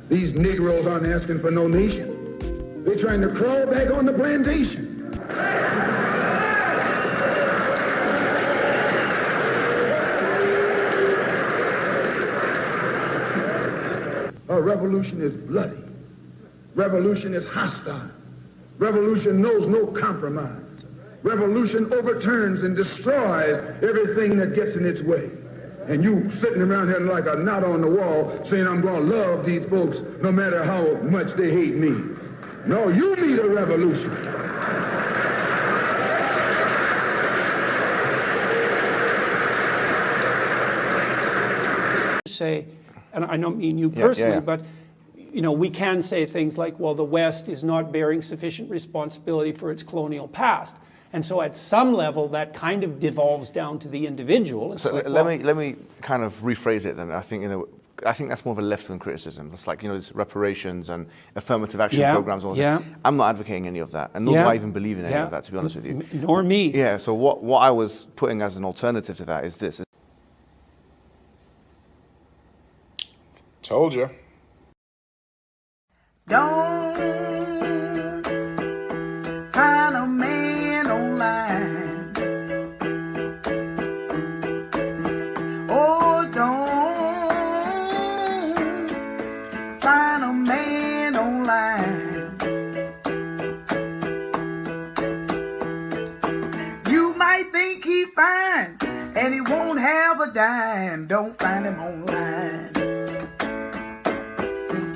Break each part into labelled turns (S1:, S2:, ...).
S1: These Negroes aren't asking for no nation. They're trying to crawl back on the plantation. A revolution is bloody. Revolution is hostile. Revolution knows no compromise. Revolution overturns and destroys everything that gets in its way. And you sitting around here like a knot on the wall saying, I'm going to love these folks no matter how much they hate me. No, you need a revolution.
S2: Say, and I don't mean you personally, but you know, we can say things like, well, the West is not bearing sufficient responsibility for its colonial past. And so at some level, that kind of devolves down to the individual. It's
S3: so
S2: like,
S3: let me kind of rephrase it then. I think, you know, I think that's more of a left-wing criticism. It's like, you know, there's reparations and affirmative action programs. I'm not advocating any of that, and nor do I even believe in any of that, to be honest with you.
S2: Nor me.
S3: Yeah, so what I was putting as an alternative to that is this.
S4: Told you.
S5: Don't find a man online. Oh, don't find a man online. You might think he fine and he won't have a dime. Don't find him online.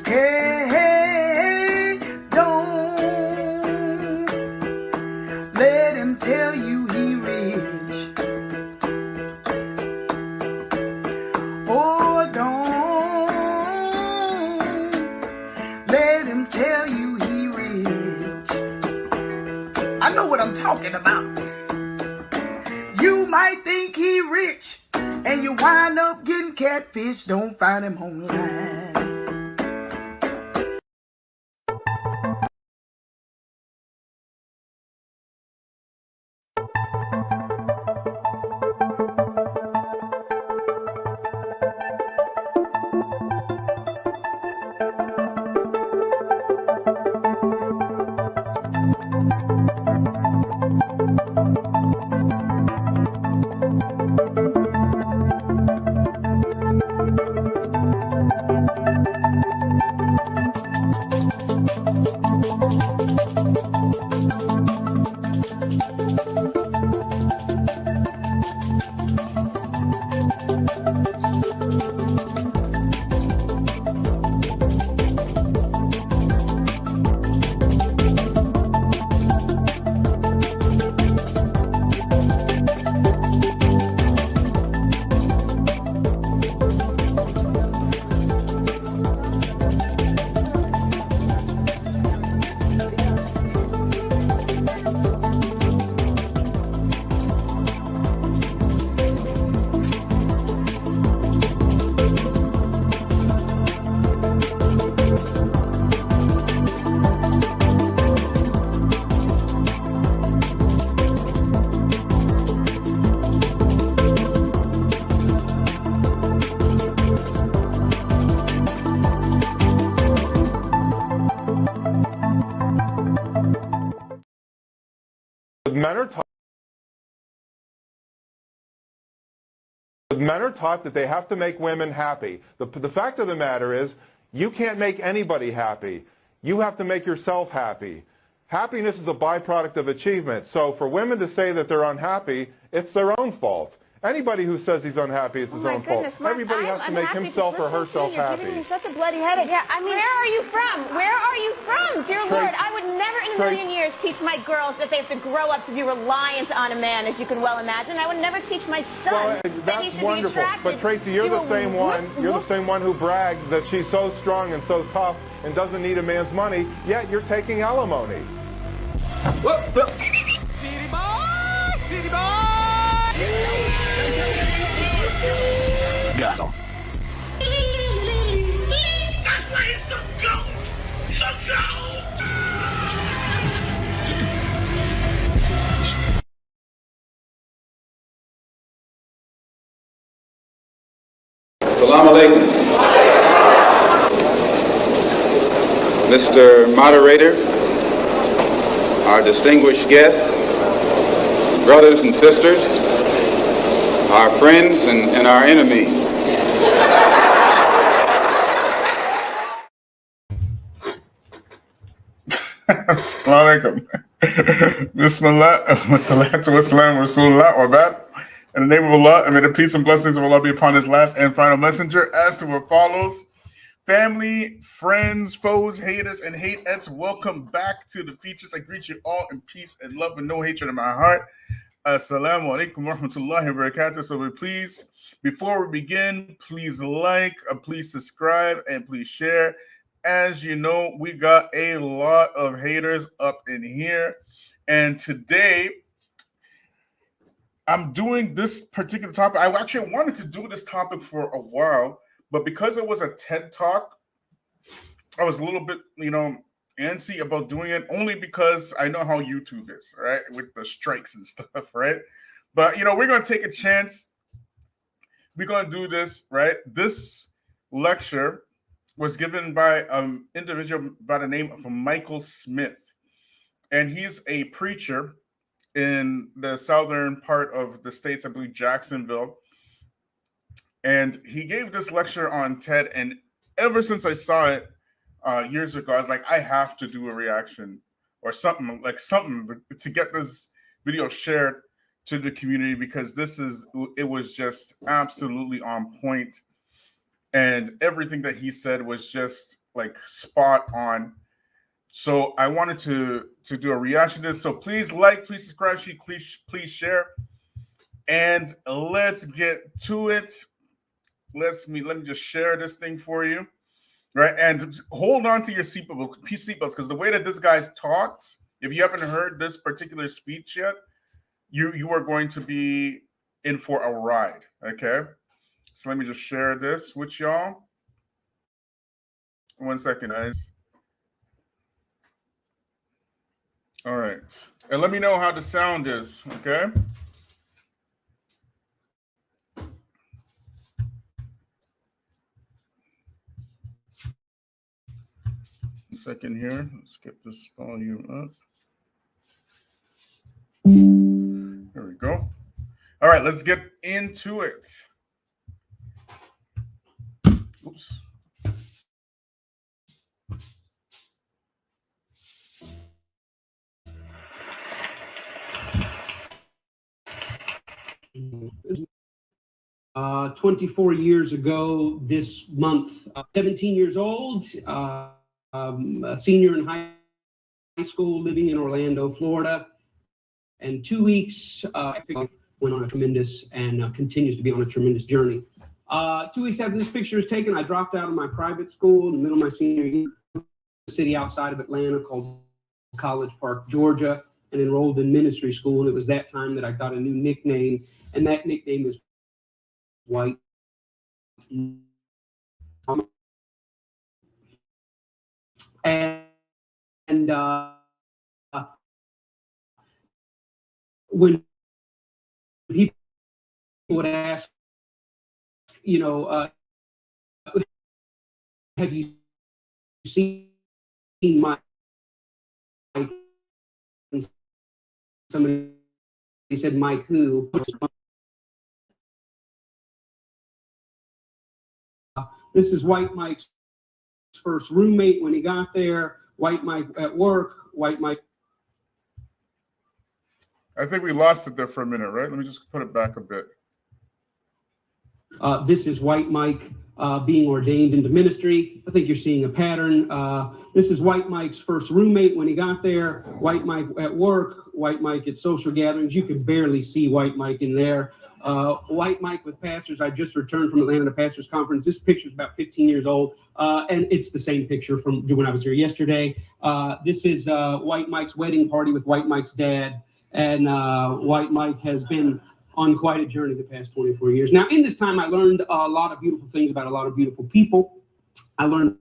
S5: Hey, hey, don't let him tell you he rich. Oh, don't let him tell you he rich. I know what I'm talking about. You might think he rich and you wind up getting catfish. Don't find him online.
S6: Men are taught that they have to make women happy. The fact of the matter is, you can't make anybody happy. You have to make yourself happy. Happiness is a byproduct of achievement. So for women to say that they're unhappy, it's their own fault. Anybody who says he's unhappy, it's his own fault.
S7: Mark,
S6: everybody has to make himself or herself happy.
S7: You're giving me such a bloody headache. Yeah, I mean, where are you from? Where are you from? Dear Lord, I would never in a million years teach my girls that they have to grow up to be reliant on a man, as you can well imagine. I would never teach my son that he should be attracted.
S6: But Tracy, you're the same one. You're the same one who brags that she's so strong and so tough and doesn't need a man's money. Yet you're taking alimony.
S8: City boy, city boy.
S9: Got him.
S8: That's why he's the GOAT! The GOAT!
S10: Salaam Alaikum.
S4: Mr. Moderator, our distinguished guests, brothers and sisters, our friends and our enemies.
S10: Assalamu alaikum. Bismillah, wassalatu wassalam, Rasulullah, wa ba'd. In the name of Allah, and may the peace and blessings of Allah be upon his last and final messenger, as to what follows. Family, friends, foes, haters, and hateettes, welcome back to the Feachaz. I greet you all in peace and love and no hatred in my heart. Assalamu alaikum wa rahmatullahi wa barakatuh. So please, before we begin, please like, please subscribe, and please share. As you know, we got a lot of haters up in here. And today, I'm doing this particular topic. I actually wanted to do this topic for a while, but because it was a TED Talk, I was a little bit, antsy about doing it, only because I know how YouTube is, right? With the strikes and stuff, right? But, we're going to take a chance. We're going to do this, right? This lecture was given by an individual by the name of Michael Smith. And he's a preacher in the southern part of the States, I believe Jacksonville. And he gave this lecture on TED. And ever since I saw it years ago, I was like, I have to do a reaction or something to get this video shared to the community, because it was just absolutely on point. And everything that he said was just like spot on. So I wanted to do a reaction to this. So please like, please subscribe, please share. And let's get to it. Let me just share this thing for you. Right. And hold on to your seatbelts, because the way that this guy talks, if you haven't heard this particular speech yet, you are going to be in for a ride. Okay. So let me just share this with y'all. 1 second, guys. All right. And let me know how the sound is, okay? Second here. Let's get this volume up. There we go. All right, let's get into it. Oops.
S11: Uh, 24 years ago this month, 17 years old, a senior in high school living in Orlando, Florida, and 2 weeks went on a tremendous and continues to be on a tremendous journey. 2 weeks after this picture was taken, I dropped out of my private school in the middle of my senior year, a city outside of Atlanta called College Park, Georgia, and enrolled in ministry school. And it was that time that I got a new nickname, and that nickname is White. And when people would ask, have you seen Mike? And somebody said, Mike who? This is White Mike's first roommate when he got there. White Mike at work. White Mike.
S10: I think we lost it there for a minute, right? Let me just put it back a bit.
S11: This is White Mike being ordained into ministry. I think you're seeing a pattern. This is White Mike's first roommate when he got there. White Mike at work. White Mike at social gatherings. You can barely see White Mike in there. White Mike with pastors. I just returned from Atlanta Pastors Conference. This picture is about 15 years old, and it's the same picture from when I was here yesterday. This is White Mike's wedding party with White Mike's dad, and White Mike has been on quite a journey the past 24 years. Now, in this time, I learned a lot of beautiful things about a lot of beautiful people. I learned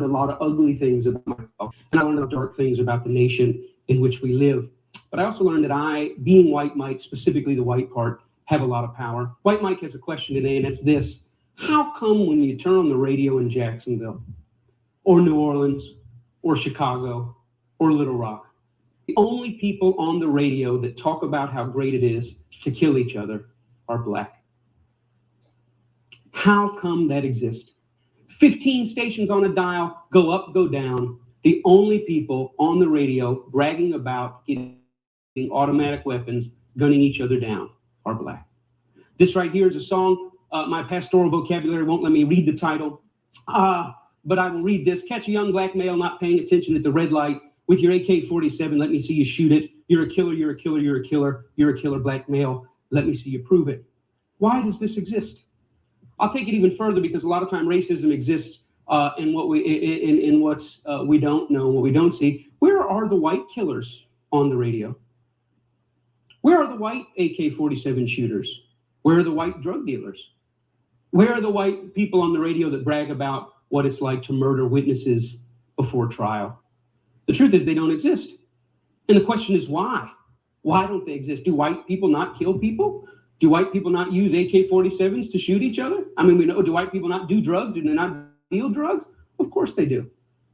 S11: a lot of ugly things about myself, and I learned dark things about the nation in which we live. But I also learned that I, being White Mike, specifically the white part, have a lot of power. White Mike has a question today, and it's this: how come when you turn on the radio in Jacksonville or New Orleans or Chicago or Little Rock. The only people on the radio that talk about how great it is to kill each other are black. How come that exists? 15 stations on a dial, go up, go down. The only people on the radio bragging about getting automatic weapons, gunning each other down are black. This right here is a song. My pastoral vocabulary won't let me read the title, but I will read this. Catch a young black male not paying attention at the red light with your AK-47. Let me see you shoot it. You're a killer, you're a killer, you're a killer. You're a killer black male. Let me see you prove it. Why does this exist? I'll take it even further, because a lot of time racism exists in what we don't know, what we don't see. Where are the white killers on the radio? Where are the white AK-47 shooters? Where are the white drug dealers? Where are the white people on the radio that brag about what it's like to murder witnesses before trial? The truth is they don't exist. And the question is why? Why don't they exist? Do white people not kill people? Do white people not use AK-47s to shoot each other? I mean, we know, do white people not do drugs? Do they not deal drugs? Of course they do.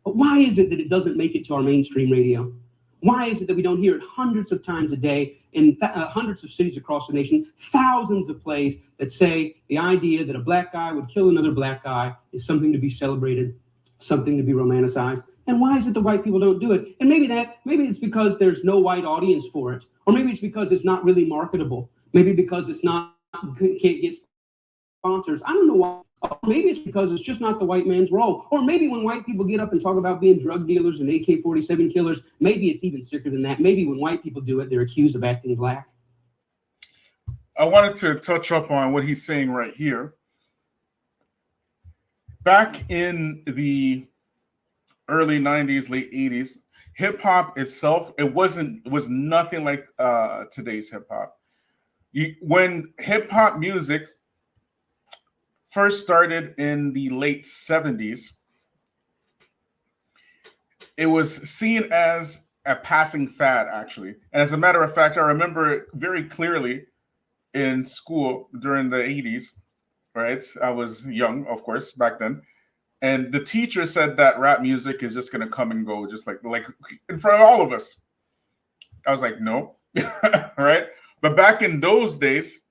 S11: But why is it that it doesn't make it to our mainstream radio? Why is it that we don't hear it hundreds of times a day in hundreds of cities across the nation, thousands of plays that say the idea that a black guy would kill another black guy is something to be celebrated, something to be romanticized? And why is it the white people don't do it? And maybe it's because there's no white audience for it. Or maybe it's because it's not really marketable. Maybe because it's not, can't get sponsors. I don't know why. Or maybe it's because it's just not the white man's role. Or maybe when white people get up and talk about being drug dealers and AK-47 killers, maybe it's even sicker than that. Maybe when white people do it, they're accused of acting black.
S10: I wanted to touch up on what he's saying right here. Back in the early 90s, late 80s, hip hop itself, it was nothing like today's hip hop. When hip hop music first started in the late 70s, it was seen as a passing fad, actually. And as a matter of fact, I remember it very clearly in school during the 80s, right? I was young, of course, back then. And the teacher said that rap music is just going to come and go, just like in front of all of us. I was like, no, right? But back in those days,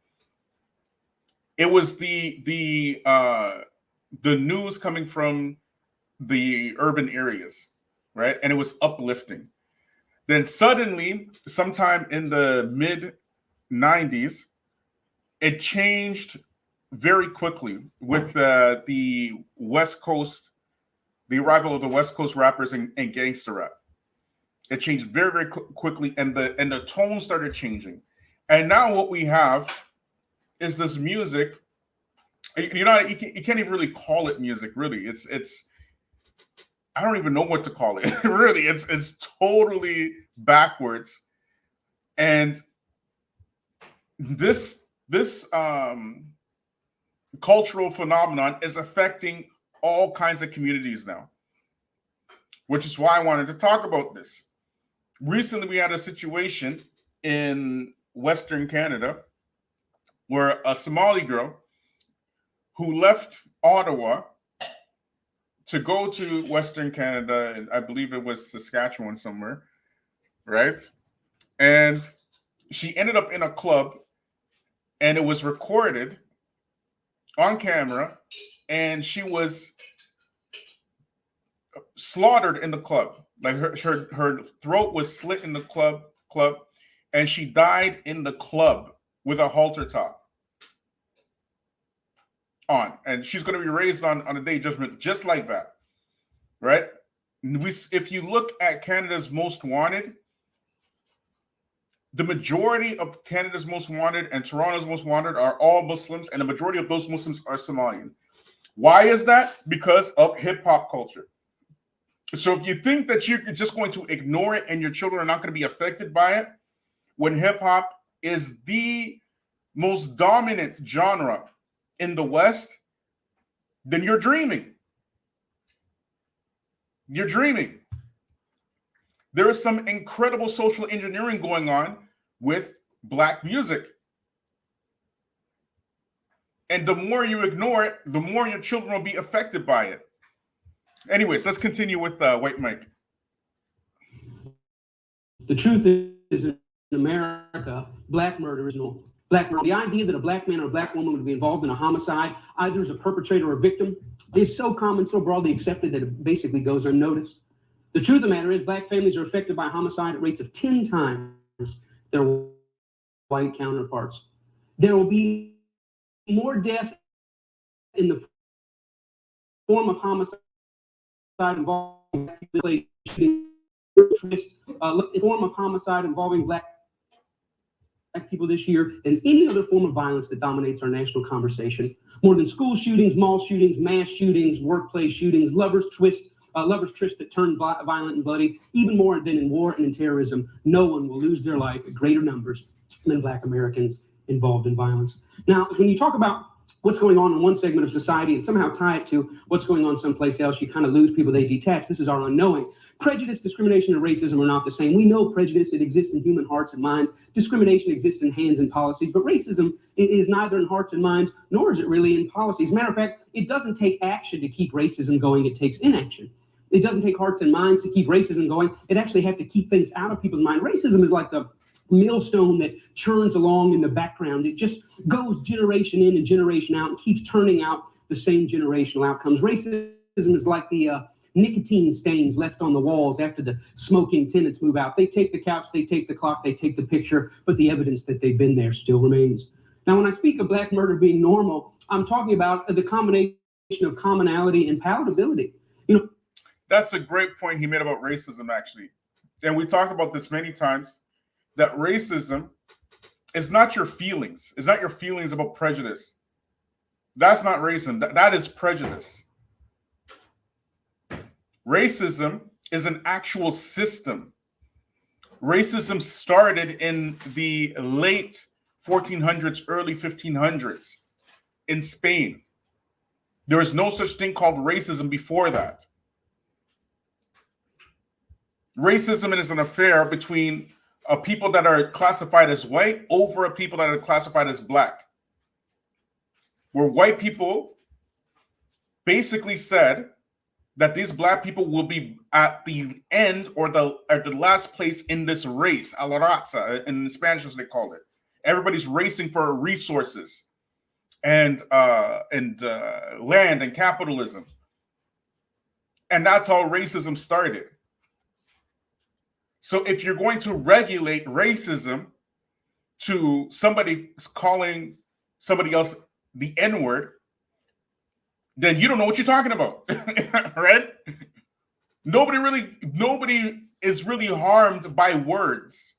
S10: it was the news coming from the urban areas, right? And it was uplifting. Then suddenly, sometime in the mid 90s, it changed very quickly with the West Coast, the arrival of the West Coast rappers and gangster rap. It changed very, very quickly, and the tone started changing. And now what we have is this music. You can't even really call it music. Really, it's. I don't even know what to call it. Really, it's totally backwards, and this cultural phenomenon is affecting all kinds of communities now, which is why I wanted to talk about this. Recently, we had a situation in Western Canada where a Somali girl who left Ottawa to go to Western Canada, and I believe it was Saskatchewan somewhere, right? And she ended up in a club, and it was recorded on camera, and she was slaughtered in the club. Like her throat was slit in the club, and she died in the club with a halter top on. And she's going to be raised on a day of judgment just like that, right? If you look at Canada's Most Wanted, the majority of Canada's Most Wanted and Toronto's Most Wanted are all Muslims, and the majority of those Muslims are Somalian. Why is that? Because of hip-hop culture. So if you think that you're just going to ignore it and your children are not going to be affected by it, when hip-hop is the most dominant genre in the West, then you're dreaming. You're dreaming. There is some incredible social engineering going on with Black music. And the more you ignore it, the more your children will be affected by it. Anyways, let's continue with White Mike.
S11: The truth is, in America, black murder is normal. Black murder, the idea that a black man or a black woman would be involved in a homicide, either as a perpetrator or victim, is so common, so broadly accepted that it basically goes unnoticed. The truth of the matter is, black families are affected by homicide at rates of 10 times their white counterparts. There will be more death in the form of homicide involving black people this year than any other form of violence that dominates our national conversation. More than school shootings, mall shootings, mass shootings, workplace shootings, lovers trysts that turn violent and bloody, even more than in war and in terrorism. No one will lose their life at greater numbers than black Americans involved in violence. Now, when you talk about what's going on in one segment of society and somehow tie it to what's going on someplace else, you kind of lose people, they detach. This is our unknowing. Prejudice, discrimination, and racism are not the same. We know prejudice, it exists in human hearts and minds. Discrimination exists in hands and policies, but racism is neither in hearts and minds, nor is it really in policies. As a matter of fact, it doesn't take action to keep racism going, it takes inaction. It doesn't take hearts and minds to keep racism going. It actually has to keep things out of people's mind. Racism is like the millstone that churns along in the background. It just goes generation in and generation out and keeps turning out the same generational outcomes. Racism is like the nicotine stains left on the walls after the smoking tenants move out. They take the couch, they take the clock, they take the picture, but the evidence that they've been there still remains. Now, when I speak of black murder being normal, I'm talking about the combination of commonality and palatability. You know,
S10: that's a great point he made about racism, actually. And we talked about this many times, that racism is not your feelings. It's not your feelings about prejudice. That's not racism. That is prejudice. Racism is an actual system. Racism started in the late 1400s, early 1500s in Spain. There was no such thing called racism before that. Racism is an affair between people that are classified as white over people that are classified as black, where white people basically said that these black people will be at the end or at the last place in this race, a la raza, in Spanish as they call it. Everybody's racing for resources and land and capitalism. And that's how racism started. So if you're going to regulate racism to somebody calling somebody else the N-word, then you don't know what you're talking about, right? Nobody is really harmed by words,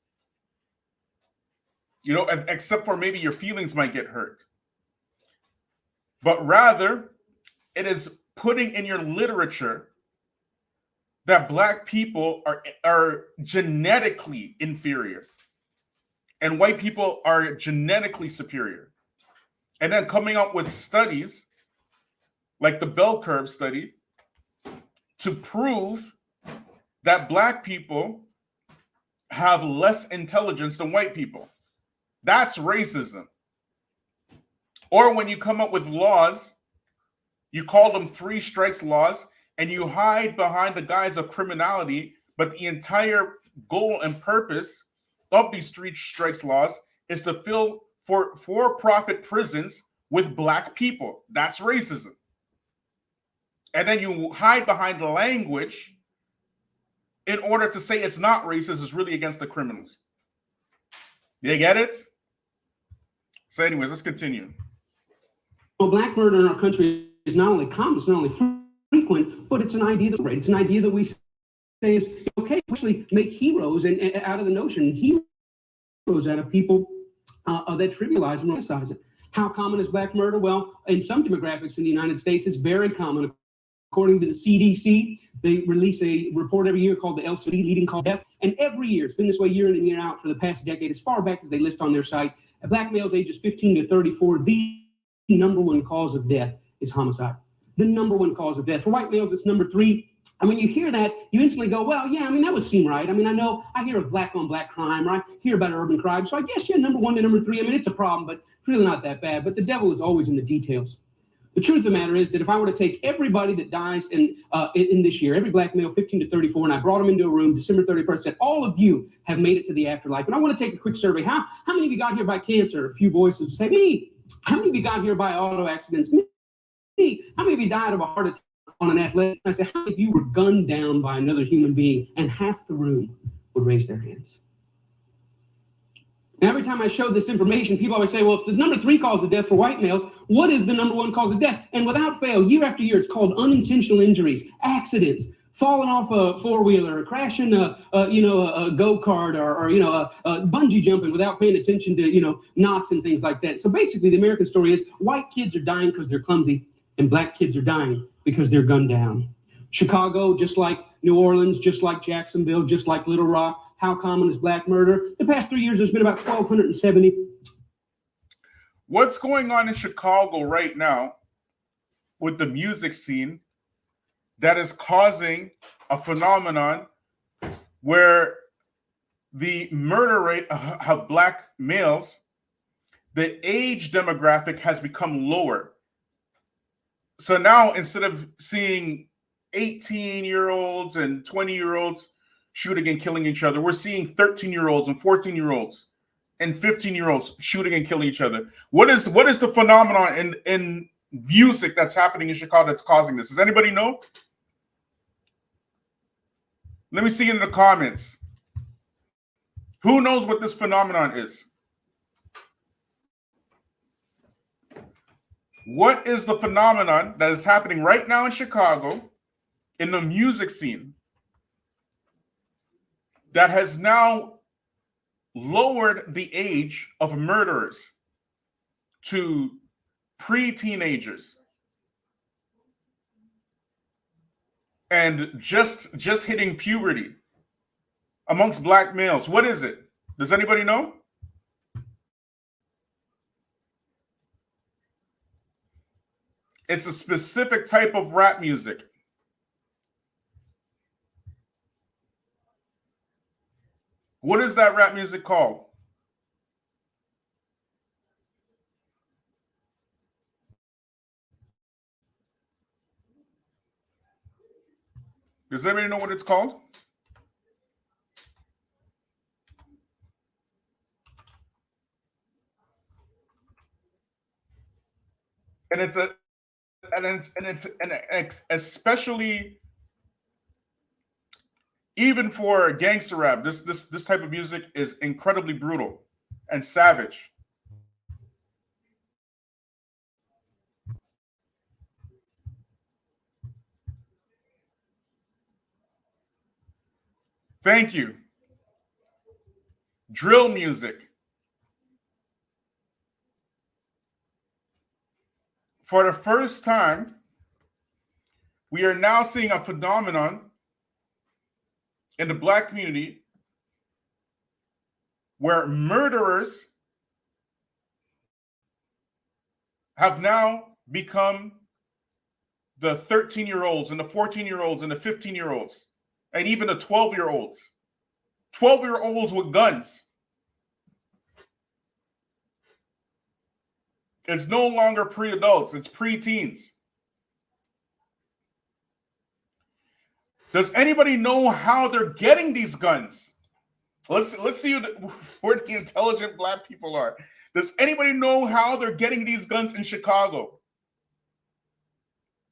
S10: you know, except for maybe your feelings might get hurt. But rather, it is putting in your literature that black people are genetically inferior and white people are genetically superior. And then coming up with studies like the bell curve study to prove that black people have less intelligence than white people. That's racism. Or when you come up with laws, you call them 3 strikes laws, and you hide behind the guise of criminality, but the entire goal and purpose of these 3 strikes laws is to fill for-profit prisons with black people. That's racism. And then you hide behind the language in order to say it's not racist, it's really against the criminals. You get it? So anyways, let's continue.
S11: Well, black murder in our country is not only common, it's not only frequent, but it's an idea that it's an idea that we say is okay. Actually, make heroes and out of the notion, heroes out of people that trivialize and romanticize it. How common is black murder? Well, in some demographics in the United States, it's very common. According to the CDC, they release a report every year called the LCD, leading cause of death. And every year, it's been this way year in and year out for the past decade, as far back as they list on their site. Black males ages 15 to 34, the number 1 cause of death is homicide. The number 1 cause of death. For white males, it's number 3. And when you hear that, you instantly go, well, yeah, I mean, that would seem right. I mean, I hear of black on black crime, right? Hear about urban crime. So I guess, yeah, number 1 to number 3. I mean, it's a problem, but it's really not that bad. But the devil is always in the details. The truth of the matter is that if I were to take everybody that dies in this year, every black male 15 to 34, and I brought them into a room December 31st, said all of you have made it to the afterlife. And I want to take a quick survey. How many of you got here by cancer? A few voices say, me. How many of you got here by auto accidents? Me. How many of you died of a heart attack on an athletic? I said, how many of you were gunned down by another human being? And half the room would raise their hands. Now, every time I show this information, people always say, well, if the number 3 cause of death for white males, what is the number 1 cause of death? And without fail, year after year, it's called unintentional injuries, accidents, falling off a four-wheeler, crashing a go-kart, or bungee jumping without paying attention to, knots and things like that. So basically, the American story is white kids are dying because they're clumsy, and black kids are dying because they're gunned down. Chicago, just like New Orleans, just like Jacksonville, just like Little Rock. How common is black murder? The past 3 years, there's been about 1,270.
S10: What's going on in Chicago right now with the music scene that is causing a phenomenon where the murder rate of black males, the age demographic has become lower. So now instead of seeing 18-year-olds and 20-year-olds shooting and killing each other, we're seeing 13-year-olds and 14-year-olds and 15-year-olds shooting and killing each other. What is the phenomenon in music that's happening in Chicago that's causing this? Does anybody know? Let me see in the comments. Who knows what this phenomenon is? What is the phenomenon that is happening right now in Chicago in the music scene that has now lowered the age of murderers to pre-teenagers and just hitting puberty amongst black males? What is it? Does anybody know? It's a specific type of rap music. What is that rap music called? Does anybody know what it's called? And it's especially even for gangster rap, this type of music is incredibly brutal and savage. Thank you. Drill music. For the first time, we are now seeing a phenomenon in the black community where murderers have now become the 13-year-olds and the 14-year-olds and the 15-year-olds and even the 12-year-olds. 12-year-olds with guns. It's no longer pre-adults, it's pre-teens. Does anybody know how they're getting these guns? Let's see where the intelligent black people are. Does anybody know how they're getting these guns in Chicago?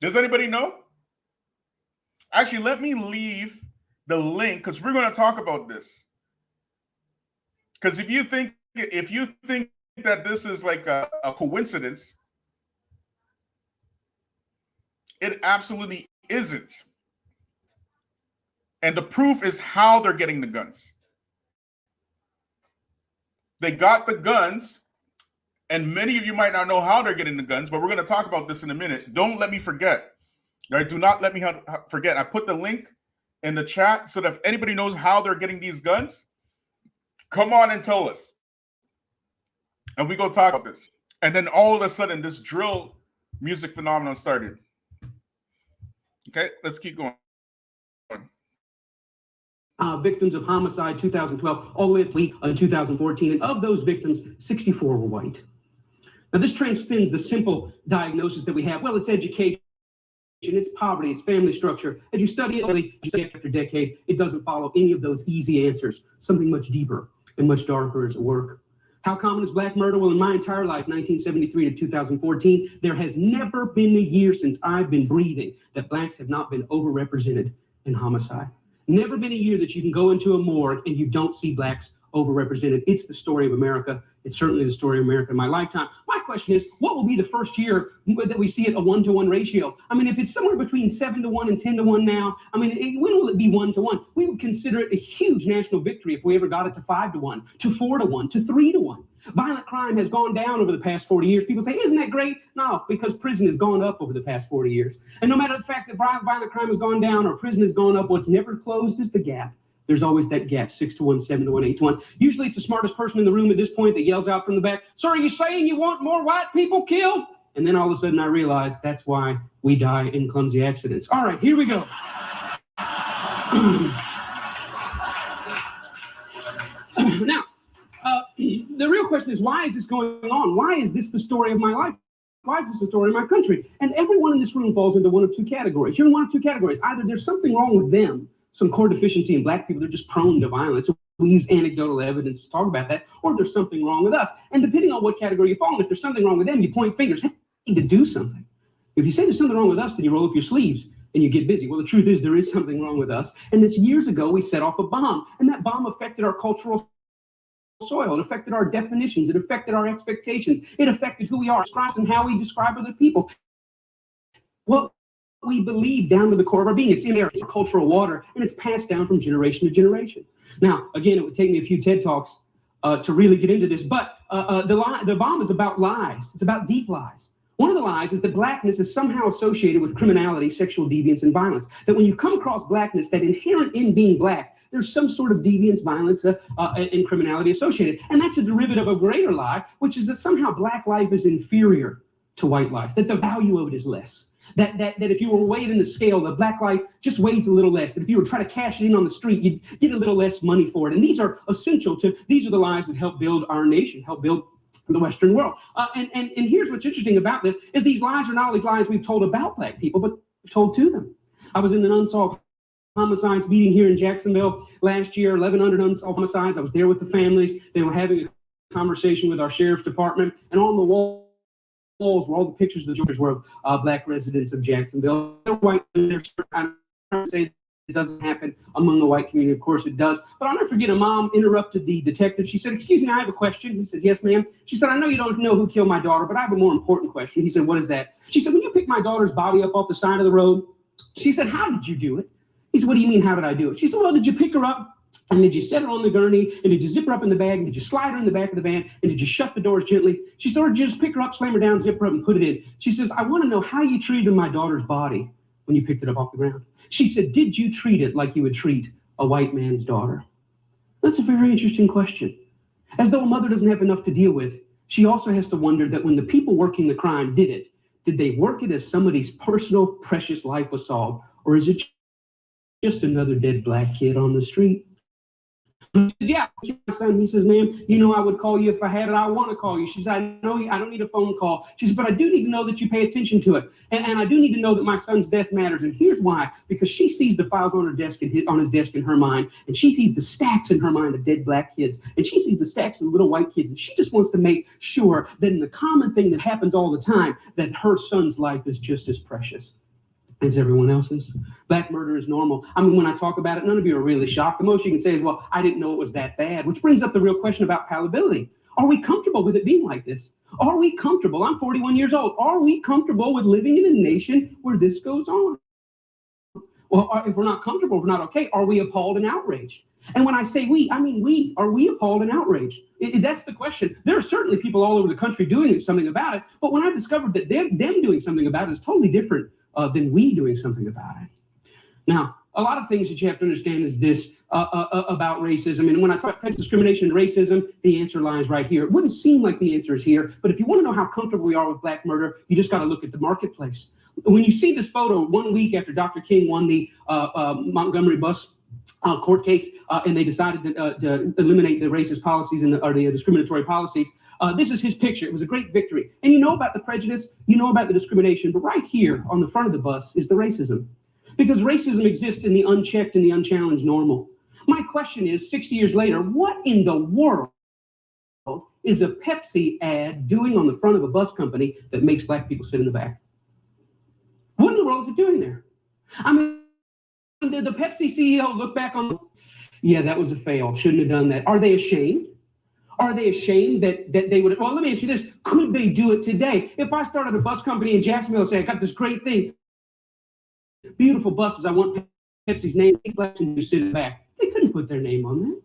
S10: Does anybody know? Actually, let me leave the link because we're going to talk about this. Because if you think that this is like a coincidence, it absolutely isn't. And the proof is how they're getting the guns. They got the guns, and many of you might not know how they're getting the guns, but we're going to talk about this in a minute. Don't let me forget. Right? Do not let me forget. I put the link in the chat so that if anybody knows how they're getting these guns, come on and tell us. And we go talk about this. And then all of a sudden, this drill music phenomenon started. Okay, let's keep going.
S11: Victims of homicide 2012, all the way to 2014. And of those victims, 64 were white. Now, this transcends the simple diagnosis that we have. Well, it's education, it's poverty, it's family structure. As you study it decade after decade, it doesn't follow any of those easy answers. Something much deeper and much darker is at work. How common is black murder? Well, in my entire life, 1973 to 2014, there has never been a year since I've been breathing that blacks have not been overrepresented in homicide. Never been a year that you can go into a morgue and you don't see blacks overrepresented. It's the story of America. It's certainly the story of America in my lifetime. My question is, what will be the first year that we see it a 1-to-1 ratio? I mean, if it's somewhere between 7-to-1 and 10-to-1 now, I mean, when will it be 1-to-1? We would consider it a huge national victory if we ever got it to 5-to-1, to 4-to-1, to 3-to-1. Violent crime has gone down over the past 40 years. People say, isn't that great? No, because prison has gone up over the past 40 years. And no matter the fact that violent crime has gone down or prison has gone up, what's never closed is the gap. There's always that gap, 6-to-1, 7-to-1, 8-to-1. Usually it's the smartest person in the room at this point that yells out from the back, "So are you saying you want more white people killed?" And then all of a sudden I realize that's why we die in clumsy accidents. All right, here we go. Now, the real question is, why is this going on? Why is this the story of my life? Why is this the story of my country? And everyone in this room falls into one of two categories. You're in one of two categories. Either there's something wrong with them, some core deficiency in black people, they're just prone to violence. We use anecdotal evidence to talk about that, or there's something wrong with us. And depending on what category you fall in, if there's something wrong with them, you point fingers, hey, you need to do something. If you say there's something wrong with us, then you roll up your sleeves and you get busy. Well, the truth is there is something wrong with us. And this years ago, we set off a bomb, and that bomb affected our cultural soil. It affected our definitions. It affected our expectations. It affected who we are, and how we describe other people. What we believe down to the core of our being. It's in there, it's cultural water, and it's passed down from generation to generation. Now, again, it would take me a few TED Talks to really get into this, but the bomb is about lies. It's about deep lies. One of the lies is that blackness is somehow associated with criminality, sexual deviance, and violence. That when you come across blackness, that inherent in being black, there's some sort of deviance, violence, and criminality associated. And that's a derivative of a greater lie, which is that somehow black life is inferior to white life, that the value of it is less. That if you were weighed in the scale, the black life just weighs a little less. That if you were trying to cash it in on the street, you'd get a little less money for it. And these are essential to, these are the lies that help build our nation, help build the Western world. And here's what's interesting about this, is these lies are not only lies we've told about black people, but we've told to them. I was in an unsolved homicides meeting here in Jacksonville last year, 1,100 unsolved homicides. I was there with the families. They were having a conversation with our sheriff's department, and on the walls where all the pictures of the jurors were of black residents of Jacksonville. They're white, and they're trying to say it doesn't happen among the white community. Of course it does. But I'll never forget, a mom interrupted the detective. She said, "Excuse me, I have a question." He said, "Yes, ma'am." She said, "I know you don't know who killed my daughter, but I have a more important question." He said, "What is that?" She said, "When you picked my daughter's body up off the side of the road," she said, "how did you do it?" He said, "What do you mean, how did I do it?" She said, "Well, did you pick her up? And did you set her on the gurney? And did you zip her up in the bag? And did you slide her in the back of the van? And did you shut the doors gently?" She said, "Or did you just pick her up, slam her down, zip her up, and put it in?" She says, "I want to know how you treated my daughter's body when you picked it up off the ground." She said, "Did you treat it like you would treat a white man's daughter?" That's a very interesting question. As though a mother doesn't have enough to deal with, she also has to wonder that when the people working the crime did it, did they work it as somebody's personal, precious life was solved? Or is it just another dead black kid on the street? I said, "Yeah, my son." He says, "Ma'am, you know I would call you if I had it. I want to call you." She said, "I know I don't need a phone call." She said, "But I do need to know that you pay attention to it. And I do need to know that my son's death matters." And here's why. Because she sees the files on her desk and on his desk in her mind, and she sees the stacks in her mind of dead black kids, and she sees the stacks of little white kids, and she just wants to make sure that in the common thing that happens all the time, that her son's life is just as precious as everyone else's. Black murder is normal. I mean, when I talk about it, none of you are really shocked. The most you can say is, "Well, I didn't know it was that bad," which brings up the real question about palatability. Are we comfortable with it being like this? Are we comfortable? I'm 41 years old. Are we comfortable with living in a nation where this goes on? Well, if we're not comfortable, if we're not okay, are we appalled and outraged? And when I say we, I mean we. Are we appalled and outraged? That's the question. There are certainly people all over the country doing something about it, but when I discovered that them doing something about it is totally different than we doing something about it. Now, a lot of things that you have to understand is this about racism. And when I talk about discrimination and racism, the answer lies right here. It wouldn't seem like the answer is here, but if you want to know how comfortable we are with black murder, you just got to look at the marketplace. When you see this photo 1 week after Dr. King won the Montgomery bus court case, and they decided to eliminate the racist policies or the discriminatory policies, This is his picture. It was a great victory. And you know about the prejudice, you know about the discrimination, but right here on the front of the bus is the racism. Because racism exists in the unchecked and the unchallenged normal. My question is, 60 years later, what in the world is a Pepsi ad doing on the front of a bus company that makes black people sit in the back? What in the world is it doing there? I mean, did the Pepsi CEO look back on, yeah, that was a fail, shouldn't have done that? Are they ashamed? Are they ashamed that they would, well, let me ask you this, could they do it today? If I started a bus company in Jacksonville and say, I got this great thing, beautiful buses, I want Pepsi's name, you sit in the back. They couldn't put their name on that.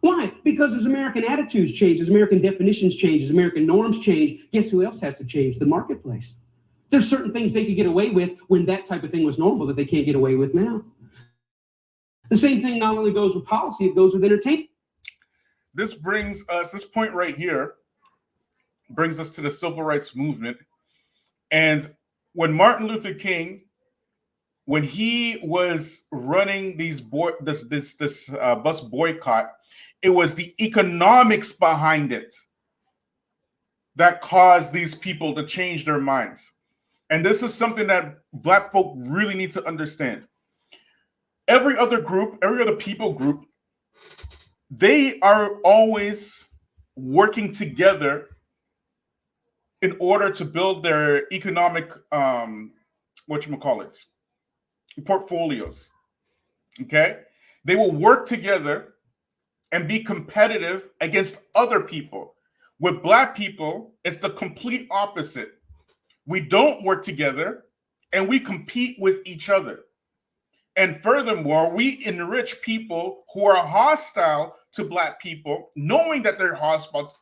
S11: Why? Because as American attitudes change, as American definitions change, as American norms change, guess who else has to change? The marketplace. There's certain things they could get away with when that type of thing was normal that they can't get away with now. The same thing not only goes with policy, it goes with entertainment.
S10: This brings us, this point right here, brings us to the civil rights movement. And when Martin Luther King, when he was running this bus boycott, it was the economics behind it that caused these people to change their minds. And this is something that Black folk really need to understand. Every other group, every other people group, they are always working together in order to build their economic, portfolios. Okay? They will work together and be competitive against other people. With Black people, it's the complete opposite. We don't work together and we compete with each other. And furthermore, we enrich people who are hostile to Black people, knowing that they're hostile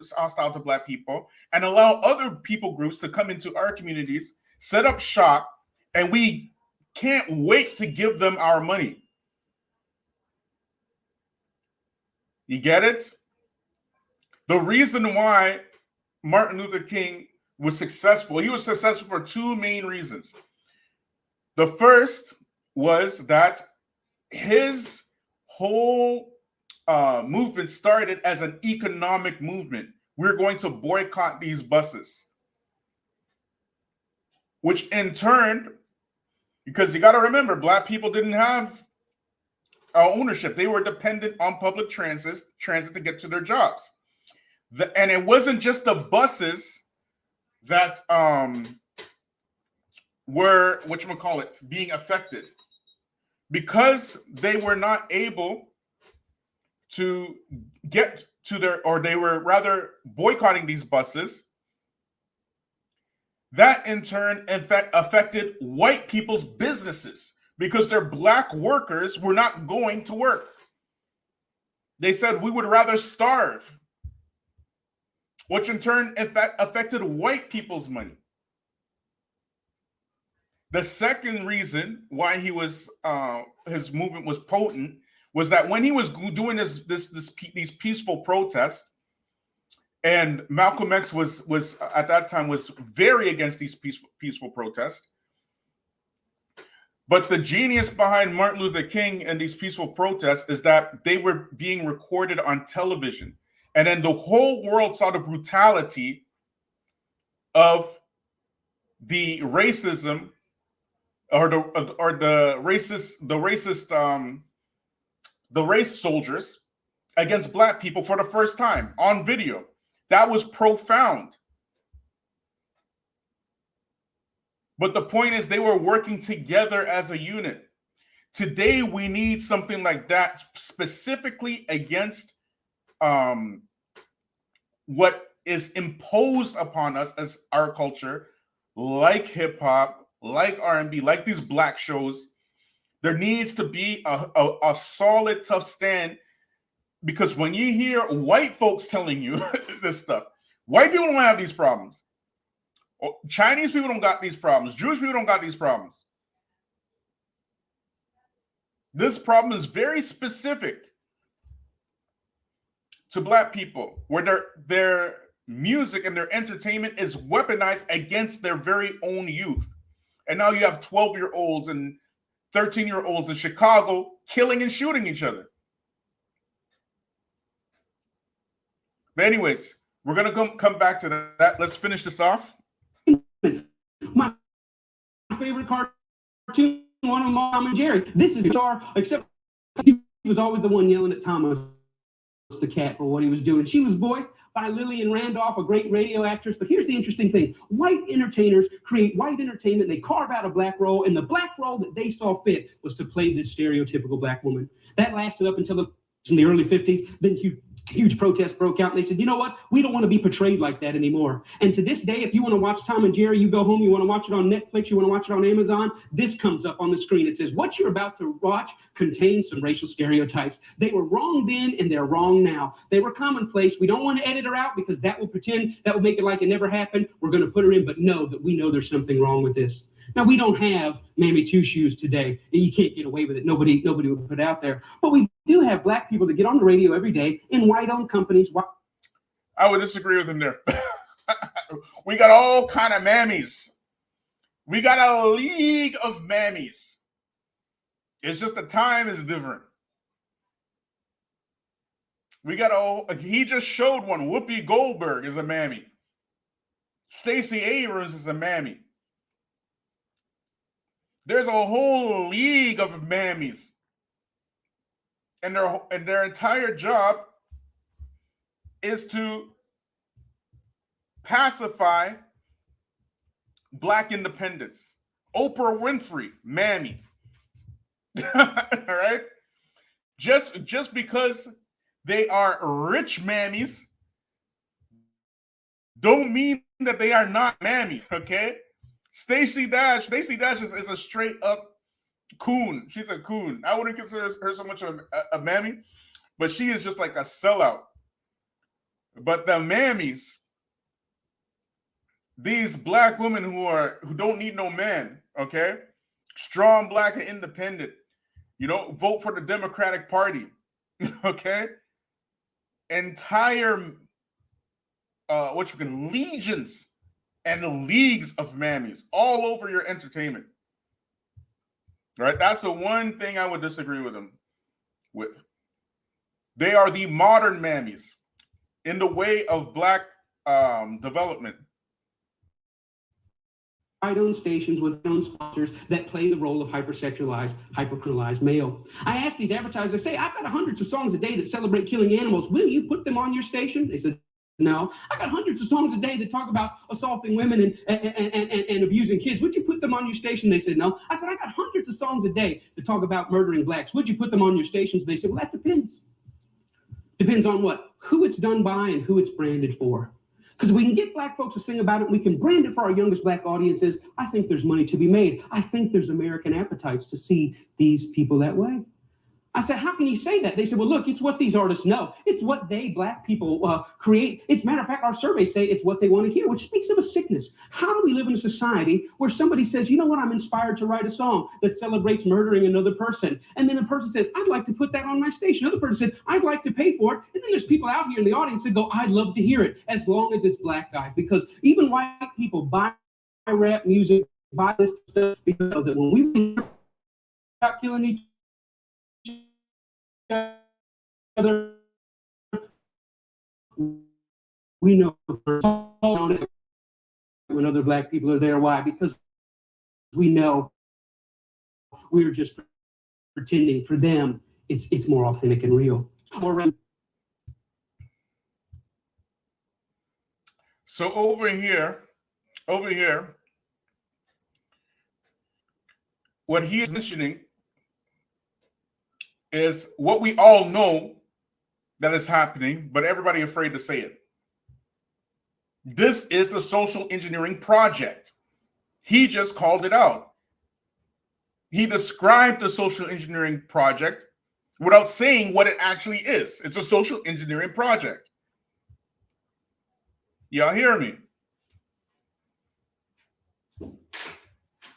S10: to Black people, and allow other people groups to come into our communities, set up shop, and we can't wait to give them our money. You get it? The reason why Martin Luther King was successful, he was successful for two main reasons. The first was that his whole movement started as an economic movement. We're going to boycott these buses, which in turn, because you got to remember, Black people didn't have ownership. They were dependent on public transit to get to their jobs. And it wasn't just the buses that were, being affected. Because they were not able to get to their, or they were rather boycotting these buses, that in turn, in fact, affected white people's businesses because their Black workers were not going to work. They said, we would rather starve, which in turn, in fact, affected white people's money. The second reason why he was his movement was potent was that when he was doing these peaceful protests, and Malcolm X was at that time was very against these peaceful protests. But the genius behind Martin Luther King and these peaceful protests is that they were being recorded on television, and then the whole world saw the brutality of the racism. The race soldiers against Black people for the first time on video. That was profound. But the point is, they were working together as a unit. Today, we need something like that specifically against what is imposed upon us as our culture, like hip hop, like R&B, like these Black shows. There needs to be a solid, tough stand, because when you hear white folks telling you this stuff, white people don't have these problems. Chinese people don't got these problems. Jewish people don't got these problems. This problem is very specific to Black people, where their music and their entertainment is weaponized against their very own youth. And now you have 12-year-olds and 13-year-olds in Chicago killing and shooting each other. But anyways, We're going to come back to that. Let's finish this off.
S11: My favorite cartoon, one of them, Tom and Jerry. This is the star, except he was always the one yelling at Thomas the cat for what he was doing. She was voiced by Lillian Randolph, a great radio actress. But here's the interesting thing. White entertainers create white entertainment. They carve out a black role, and the black role that they saw fit was to play this stereotypical black woman. That lasted up until in the early 50s. Then huge protests broke out, and they said, you know what? We don't want to be portrayed like that anymore. And to this day, if you want to watch Tom and Jerry, you go home, you want to watch it on Netflix, you want to watch it on Amazon, this comes up on the screen. It says, what you're about to watch contains some racial stereotypes. They were wrong then, and they're wrong now. They were commonplace. We don't want to edit her out because that will make it like it never happened. We're going to put her in, but know that we know there's something wrong with this. Now, we don't have Mammy Two Shoes today. You can't get away with it. Nobody would put it out there. But we do have black people that get on the radio every day in white-owned companies.
S10: I would disagree with him there. We got all kind of mammies. We got a league of mammies. It's just the time is different. We got he just showed one. Whoopi Goldberg is a mammy. Stacey Abrams is a mammy. There's a whole league of mammies. And their entire job is to pacify black independence. Oprah Winfrey, mammy. All right? Just because they are rich mammies don't mean that they are not mammies, okay? Stacey Dash is a straight up coon. She's a coon. I wouldn't consider her so much a mammy, but she is just like a sellout. But the mammies, these black women who don't need no man, okay? Strong, black, and independent. Vote for the Democratic Party, okay? Entire legions and leagues of mammies all over your entertainment. Right? That's the one thing I would disagree with them with. They are the modern mammies in the way of black development.
S11: White-owned stations with own sponsors that play the role of hypersexualized, hypercriminalized male. I asked these advertisers, say, I've got hundreds of songs a day that celebrate killing animals. Will you put them on your station? They said, no. I got hundreds of songs a day that talk about assaulting women and abusing kids. Would you put them on your station? They said, no. I said, I got hundreds of songs a day that talk about murdering blacks. Would you put them on your stations? They said, well, that depends. Depends on what? Who it's done by and who it's branded for. Because we can get black folks to sing about it, we can brand it for our youngest black audiences. I think there's money to be made. I think there's American appetites to see these people that way. I said, how can you say that? They said, well, look, it's what these artists know. It's what they, black people, create. It's matter of fact, our surveys say it's what they want to hear, which speaks of a sickness. How do we live in a society where somebody says, you know what, I'm inspired to write a song that celebrates murdering another person. And then a person says, I'd like to put that on my station. Another person said, I'd like to pay for it. And then there's people out here in the audience that go, I'd love to hear it, as long as it's black guys. Because even white people buy rap music, buy this stuff, because that when we about killing each other, we know when other black people are there. Why? Because we know we're just pretending. For them, it's more authentic and real.
S10: So over here, what he is mentioning is what we all know that is happening, but everybody afraid to say it. This is the social engineering project. He just called it out. He described the social engineering project without saying what it actually is. It's a social engineering project. Y'all hear me?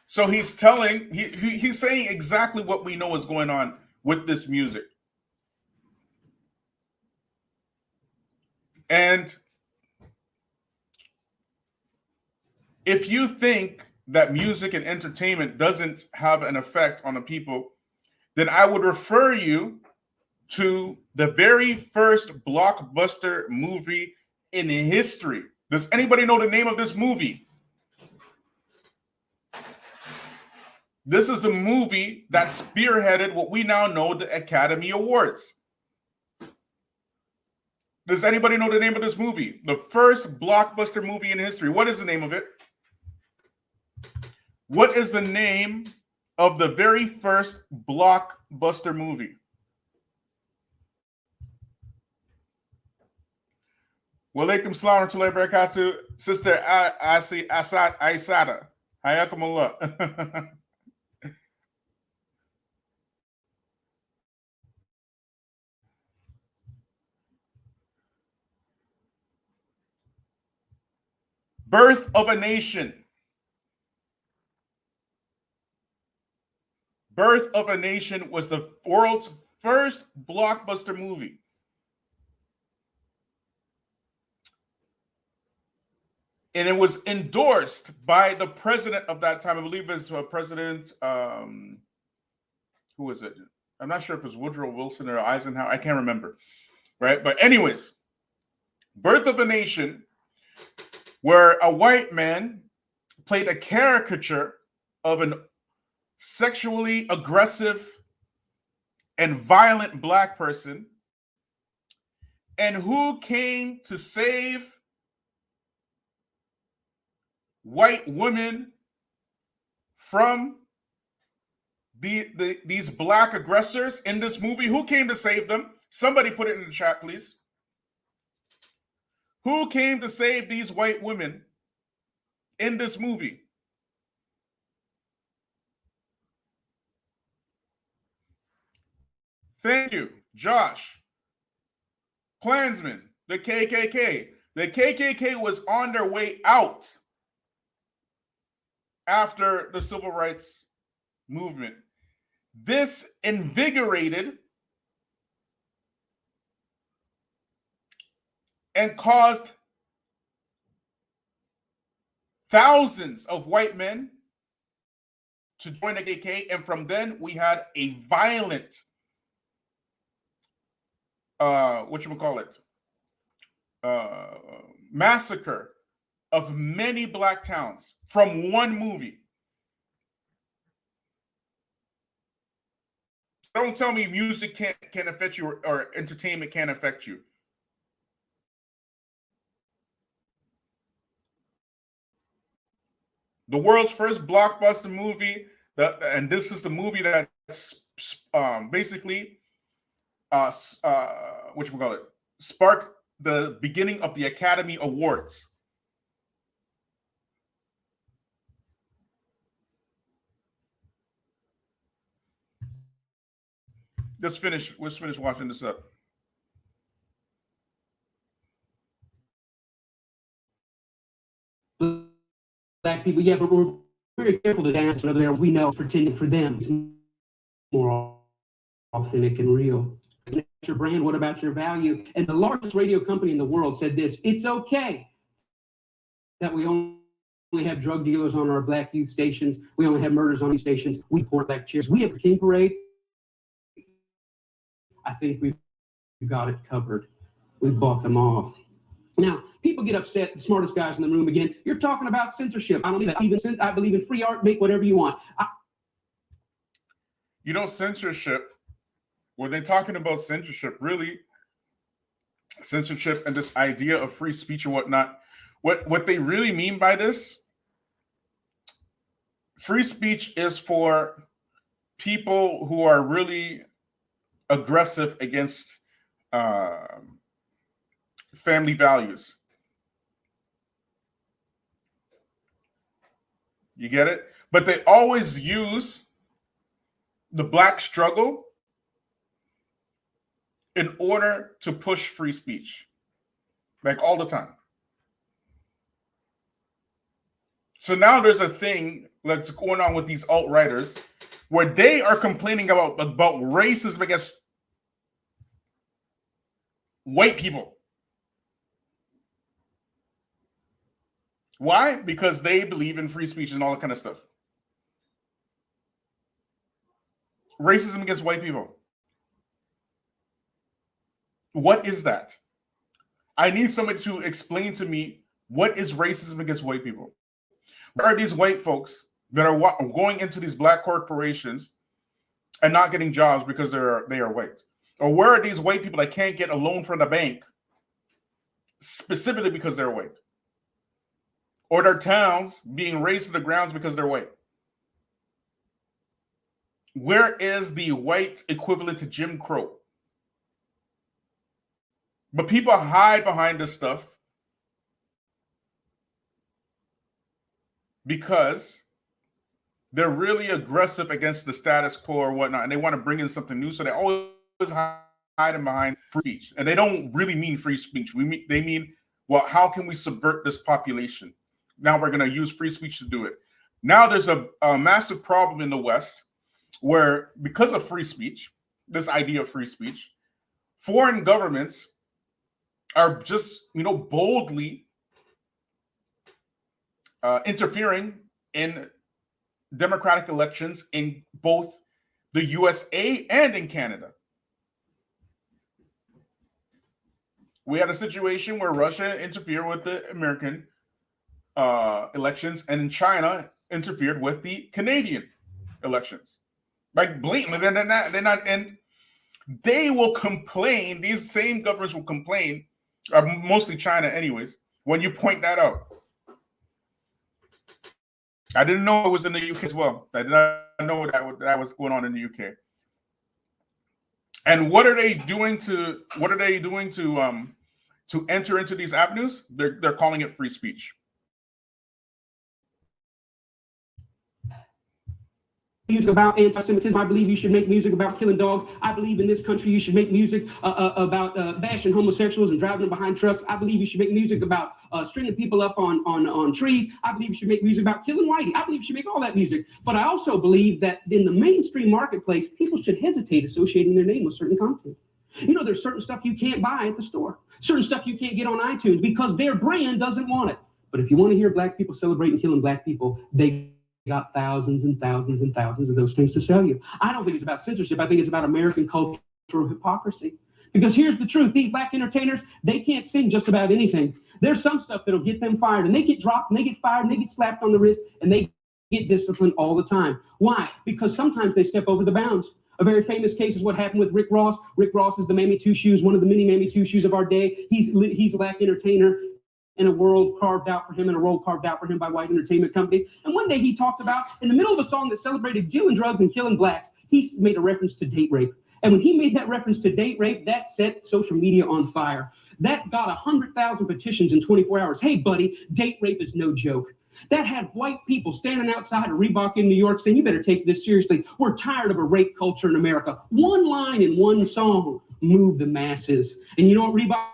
S10: So he's telling, he's saying exactly what we know is going on with this music. And if you think that music and entertainment doesn't have an effect on the people, then I would refer you to the very first blockbuster movie in history. Does anybody know the name of this movie? This is the movie that spearheaded what we now know the Academy Awards. Does anybody know the name of this movie? The first blockbuster movie in history. What is the name of it? What is the name of the very first blockbuster movie? Walaikum salam wa rahmatullahi wa barakatuh. Sister Aisada. Hayakumullah. Birth of a Nation. Birth of a Nation was the world's first blockbuster movie. And it was endorsed by the president of that time. I believe it's President, who was it? I'm not sure if it was Woodrow Wilson or Eisenhower. I can't remember. Right? But anyways, Birth of a Nation, where a white man played a caricature of an sexually aggressive and violent black person, and who came to save white women from these black aggressors in this movie. Who came to save them? Somebody put it in the chat, please. Who came to save these white women in this movie? Thank you, Josh. Klansmen, the KKK. The KKK was on their way out after the civil rights movement. This invigorated and caused thousands of white men to join the KKK, and from then we had a violent massacre of many black towns from one movie. Don't tell me music can't affect you, or entertainment can't affect you. The world's first blockbuster movie, and this is the movie that basically sparked the beginning of the Academy Awards. Let's finish watching this up.
S11: Black people, yeah, but we're very careful to dance over there. We know pretending for them is more authentic and real. Your brand, what about your value? And the largest radio company in the world said this: it's okay that we only have drug dealers on our black youth stations. We only have murders on these stations. We support black cheers. We have a King Parade. I think we've got it covered. We've bought them off. Now, people get upset, the smartest guys in the room again. You're talking about censorship. I don't believe that. I believe in free art. Make whatever you want.
S10: Censorship, when they're talking about censorship, really, censorship and this idea of free speech and whatnot, what they really mean by this, free speech is for people who are really aggressive against family values. You get it? But they always use the black struggle in order to push free speech, like all the time. So now there's a thing that's going on with these alt-righters where they are complaining about racism against white people. Why? Because they believe in free speech and all that kind of stuff. Racism against white people. What is that? I need somebody to explain to me what is racism against white people. Where are these white folks that are going into these black corporations and not getting jobs because they are white? Or where are these white people that can't get a loan from the bank specifically because they're white? Or their towns being razed to the grounds because they're white? Where is the white equivalent to Jim Crow? But people hide behind this stuff because they're really aggressive against the status quo or whatnot, and they want to bring in something new, so they always hiding behind free speech. And they don't really mean free speech. They mean, well, how can we subvert this population? Now we're going to use free speech to do it. Now there's a massive problem in the West where, because of free speech, this idea of free speech, foreign governments are just, boldly interfering in democratic elections in both the USA and in Canada. We had a situation where Russia interfered with the American elections, and in China interfered with the Canadian elections. Like, blatantly, they're not, and they will complain. These same governments will complain, mostly China, anyways, when you point that out. I didn't know it was in the UK as well. I did not know that was going on in the UK. And what are they doing to enter into these avenues? They're calling it free speech.
S11: Music about anti-Semitism. I believe you should make music about killing dogs. I believe in this country you should make music about bashing homosexuals and driving them behind trucks. I believe you should make music about stringing people up on trees. I believe you should make music about killing whitey. I believe you should make all that music. But I also believe that in the mainstream marketplace, people should hesitate associating their name with certain content. There's certain stuff you can't buy at the store, certain stuff you can't get on iTunes because their brand doesn't want it. But if you want to hear black people celebrating killing black people, they got thousands and thousands and thousands of those things to sell you. I don't think it's about censorship. I think it's about American cultural hypocrisy. Because here's the truth. These black entertainers, they can't sing just about anything. There's some stuff that'll get them fired, and they get dropped, and they get fired, and they get slapped on the wrist, and they get disciplined all the time. Why? Because sometimes they step over the bounds. A very famous case is what happened with Rick Ross. Rick Ross is the Mammy Two Shoes, one of the many Mammy Two Shoes of our day. He's a black entertainer in a world carved out for him, and a role carved out for him by white entertainment companies. And one day he talked about, in the middle of a song that celebrated dealing drugs and killing blacks, he made a reference to date rape. And when he made that reference to date rape, that set social media on fire. That got 100,000 petitions in 24 hours. Hey, buddy, date rape is no joke. That had white people standing outside of Reebok in New York saying, you better take this seriously. We're tired of a rape culture in America. One line in one song moved the masses. And you know what Reebok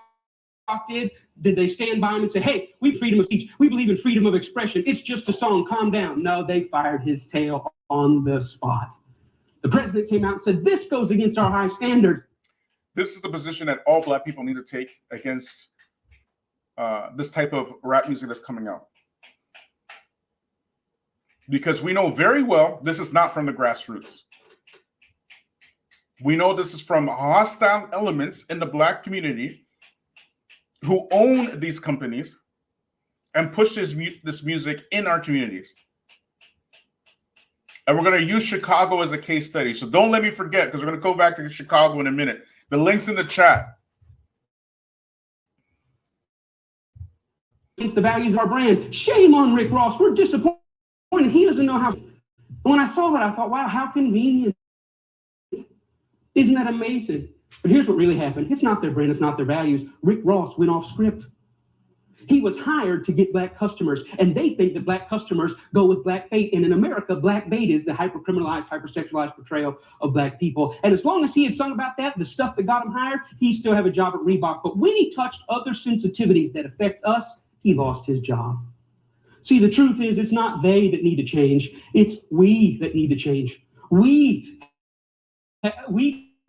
S11: did? Did they stand by him and say, hey, we have freedom of speech. We believe in freedom of expression. It's just a song. Calm down. No, they fired his tail on the spot. The president came out and said, this goes against our high standards.
S10: This is the position that all black people need to take against this type of rap music that's coming out. Because we know very well this is not from the grassroots. We know this is from hostile elements in the black community who own these companies and push this music in our communities. And we're going to use Chicago as a case study. So don't let me forget, because we're going to go back to Chicago in a minute. The link's in the chat.
S11: It's the values of our brand. Shame on Rick Ross. We're disappointed. He doesn't know how. And when I saw that, I thought, wow, how convenient. Isn't that amazing? But here's what really happened. It's not their brand. It's not their values. Rick Ross went off script. He was hired to get black customers, and they think that black customers go with black bait. And in America, black bait is the hyper-criminalized, hypersexualized portrayal of black people. And as long as he had sung about that, the stuff that got him hired, he still have a job at Reebok. But when he touched other sensitivities that affect us, he lost his job. See, the truth is, it's not they that need to change. It's we that need to change. We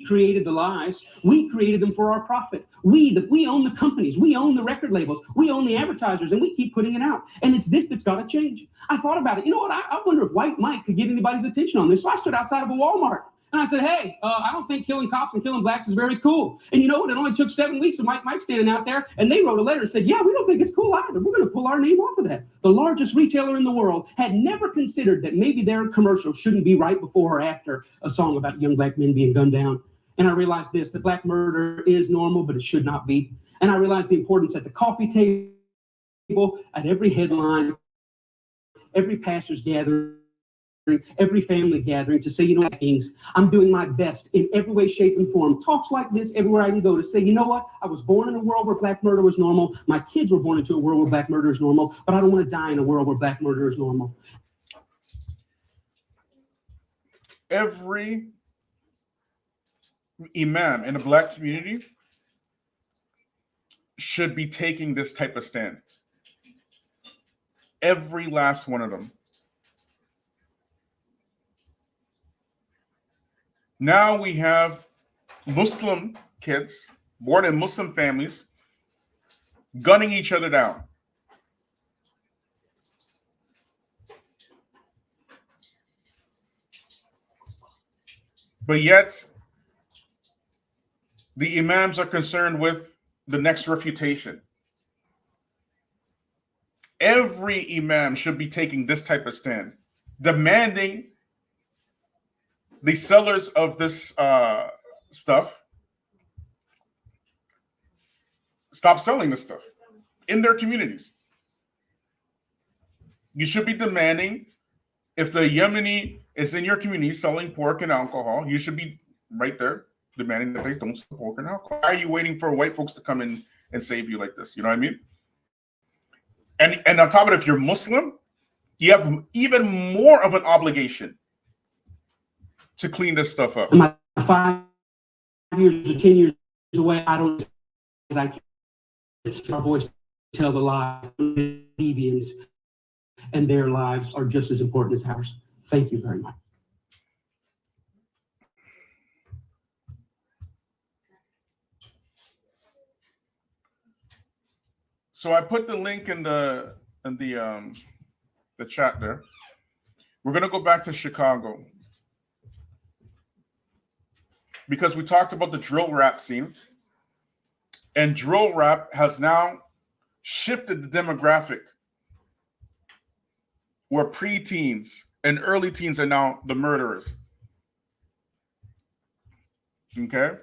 S11: created the lies. We created them for our profit. We own the companies. We own the record labels. We own the advertisers, and we keep putting it out. And it's this that's got to change. I thought about it. You know what? I wonder if White Mike could get anybody's attention on this. So I stood outside of a Walmart, And I said, hey, I don't think killing cops and killing blacks is very cool. And you know what? It only took 7 weeks of Mike standing out there, and they wrote a letter and said, yeah, we don't think it's cool either. We're going to pull our name off of that. The largest retailer in the world had never considered that maybe their commercial shouldn't be right before or after a song about young black men being gunned down. And I realized this, that black murder is normal, but it should not be. And I realized the importance at the coffee table, at every headline, every pastor's gathering, every family gathering, to say, you know what, things, I'm doing my best in every way, shape, and form. Talks like this everywhere I can go to say, you know what, I was born in a world where black murder was normal. My kids were born into a world where black murder is normal, but I don't want to die in a world where black murder is normal.
S10: Every imam in the black community should be taking this type of stand. Every last one of them. Now we have Muslim kids born in Muslim families gunning each other down. But yet, the imams are concerned with the next refutation. Every imam should be taking this type of stand, demanding the sellers of this stuff stop selling this stuff in their communities. You should be demanding, if the Yemeni is in your community selling pork and alcohol, you should be right there demanding that they don't sell pork and alcohol. Why are you waiting for white folks to come in and save you like this? You know what I mean? And on top of it, if you're Muslim, you have even more of an obligation to clean this stuff up.
S11: Am I 5 years or 10 years away? I don't. It's our voice to tell the lies. Deviants and their lives are just as important as ours. Thank you very much.
S10: So I put the link in the chat there. We're gonna go back to Chicago because we talked about the drill rap scene, and drill rap has now shifted the demographic where preteens and early teens are now the murderers. Okay.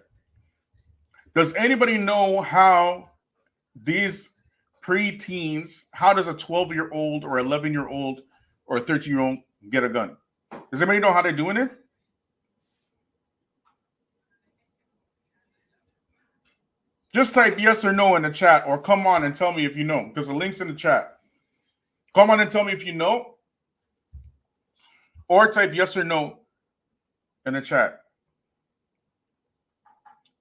S10: Does anybody know how these preteens, how does a 12-year-old or 11-year-old or a 13-year-old get a gun? Does anybody know how they're doing it? Just type yes or no in the chat, or come on and tell me if you know, because the link's in the chat. Come on and tell me if you know, or type yes or no in the chat.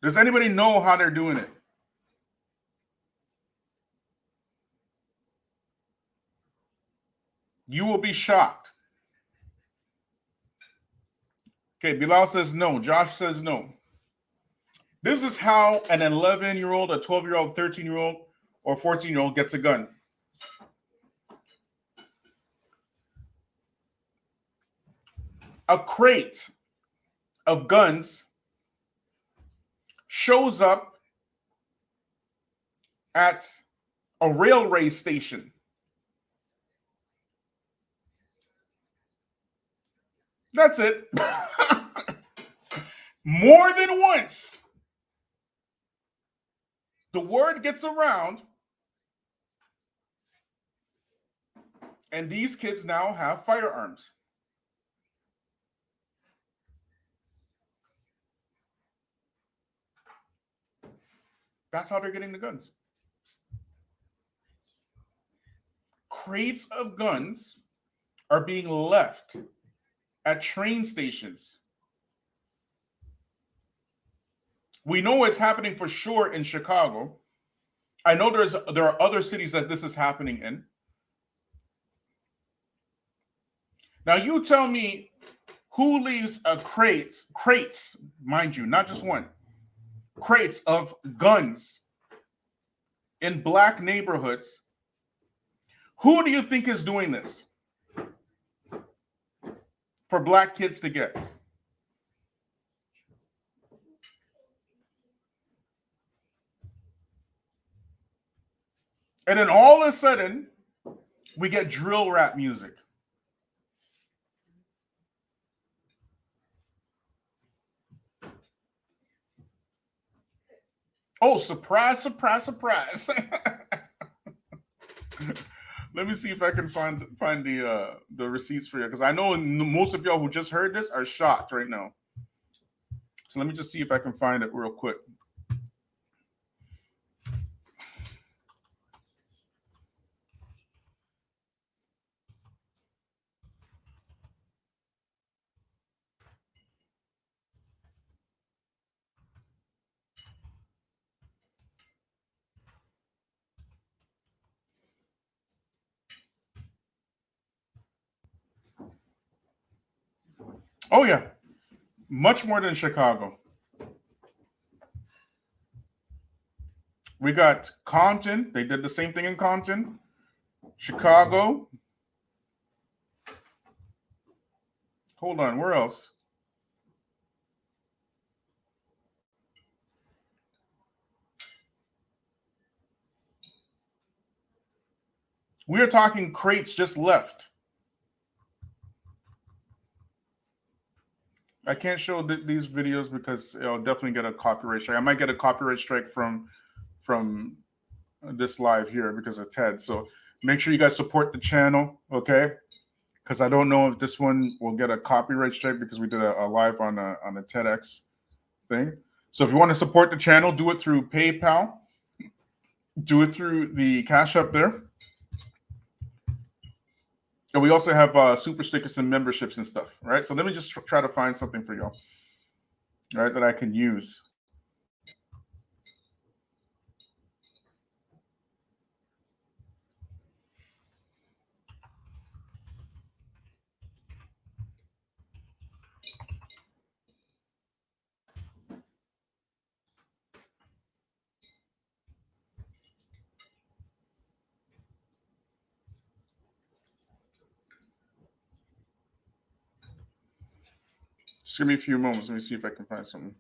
S10: Does anybody know how they're doing it? You will be shocked. Okay, Bilal says no. Josh says no. This is how an 11-year-old, a 12-year-old, 13-year-old, or 14-year-old gets a gun. A crate of guns shows up at a railway station. That's it. More than once, the word gets around, and these kids now have firearms. That's how they're getting the guns. Crates of guns are being left at train stations. We know it's happening for sure in Chicago. I know there are other cities that this is happening in. Now you tell me who leaves a crates, mind you, not just one, crates of guns in black neighborhoods. Who do you think is doing this for black kids to get? And then all of a sudden, we get drill rap music. Oh, surprise, surprise, surprise. Let me see if I can find the receipts for you, because I know most of y'all who just heard this are shocked right now. So let me just see if I can find it real quick. Oh yeah, much more than Chicago. We got Compton. They did the same thing in Compton. Chicago. Hold on, where else? We're talking crates just left. I can't show these videos because I'll definitely get a copyright strike. I might get a copyright strike from this live here because of Ted. So make sure you guys support the channel, okay? Because I don't know if this one will get a copyright strike because we did a live on a TEDx thing. So if you want to support the channel, do it through PayPal. Do it through the Cash App there. And we also have super stickers and memberships and stuff, right? So let me just try to find something for y'all, right, that I can use. Just give me a few moments. Let me see if I can find something.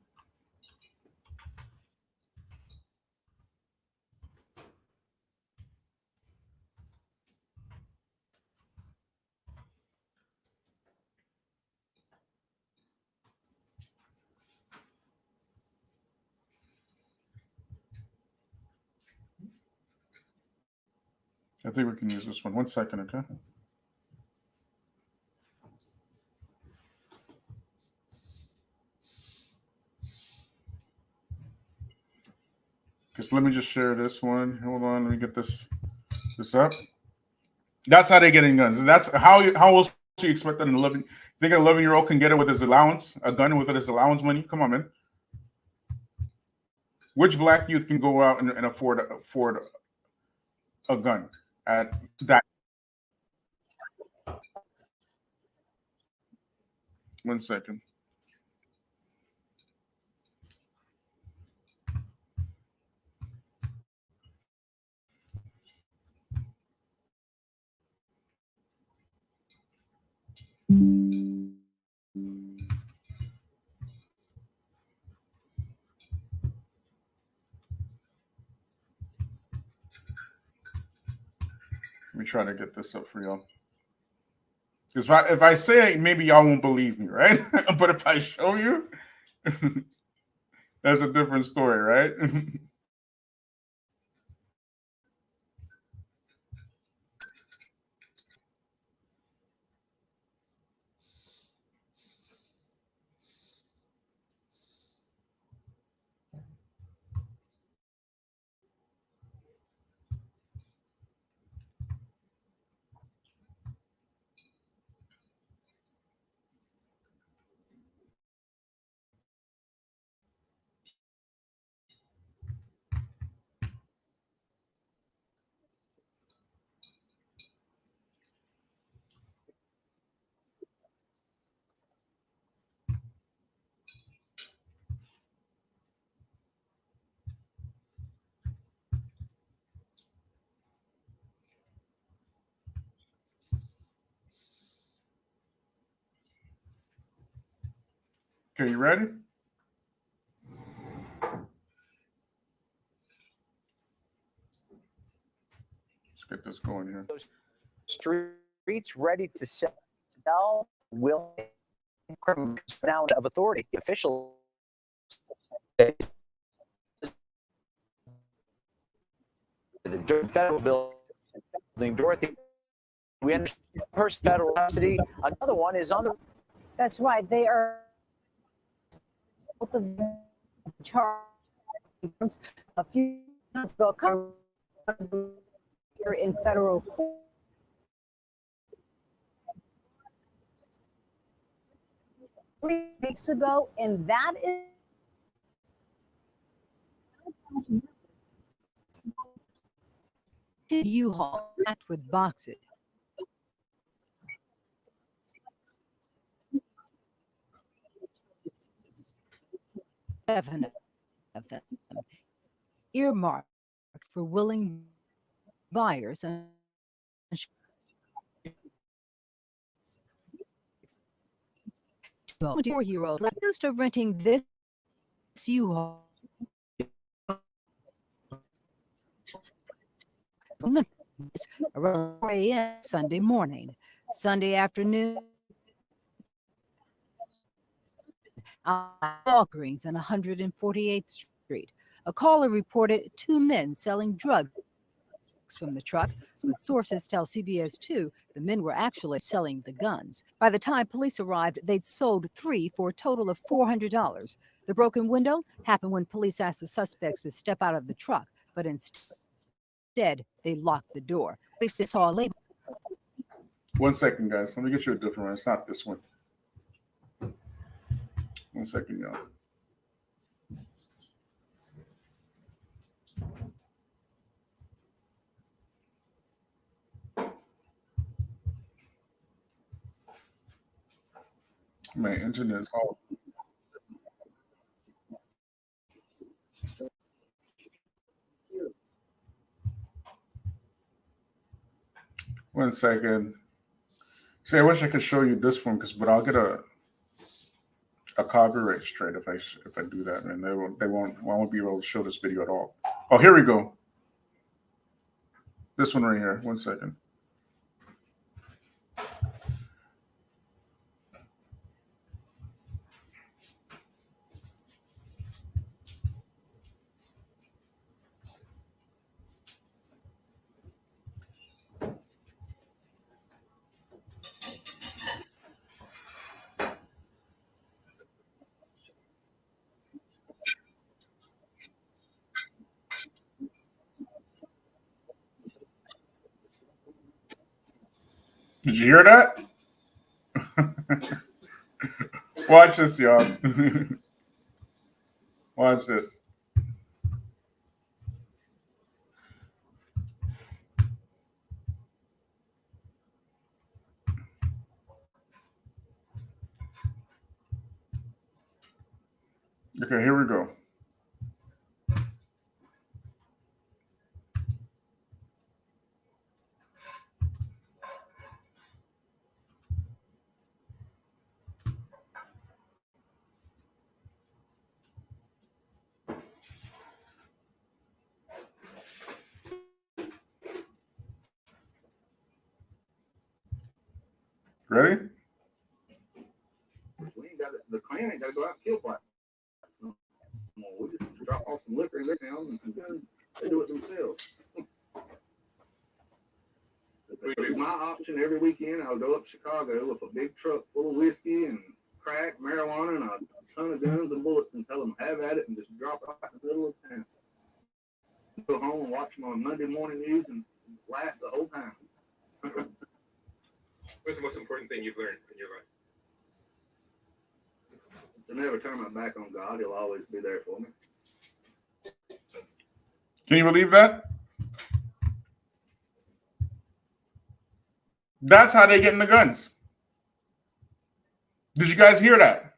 S10: I think we can use this one. 1 second, okay? Just let me just share this one. Hold on, let me get this up. That's how they're getting guns. That's how else do you expect that an 11? Think an 11-year-old can get it with his allowance, a gun with his allowance money? Come on, man. Which black youth can go out and afford a gun at that? 1 second. Let me try to get this up for y'all. Because if I say it, maybe y'all won't believe me, right? But if I show you, that's a different story, right? Okay, you ready? Let's get this going here.
S12: Those streets ready to sell will now of authority. Officials the federal building, Dorothy. We understand first federal custody. Another one is on the.
S13: That's right. They are both of them charged a few months ago here in federal court. 3 weeks ago, and that is U-Haul packed with boxes. Seven of them earmarked for willing buyers. 24-year-old accused of renting this U-Haul around 4 a.m. Sunday morning. Sunday afternoon, Walgreens on 148th Street. A caller reported 2 men selling drugs from the truck, but sources tell CBS 2 the men were actually selling the guns. By the time police arrived, they'd sold 3 for a total of $400. The broken window happened when police asked the suspects to step out of the truck, but instead they locked the door. At least they saw a label.
S10: 1 second, guys. Let me get you a different one. It's not this one. 1 second, y'all. My internet is all. One second. See, I wish I could show you this one, but I'll get a copyright straight if I do that, and I won't be able to show this video at all. Oh, here we go. This one right here. 1 second. Did you hear that? Watch this, y'all. Watch this. Okay, here we go. Ready?
S1: We ain't got the clan ain't got to go out and kill black. We just drop off some liquor in their town and they do it themselves. It's my option every weekend. I'll go up to Chicago with a big truck full of whiskey and crack, marijuana, and a ton of guns and bullets and tell them have at it and just drop it out in the middle of town. Go home and watch them on Monday morning news and laugh the whole time.
S14: What's the most important thing you've learned in your life?
S1: To never turn my back on God. He'll always be there for me.
S10: Can you believe that? That's how they get in the guns. Did you guys hear that?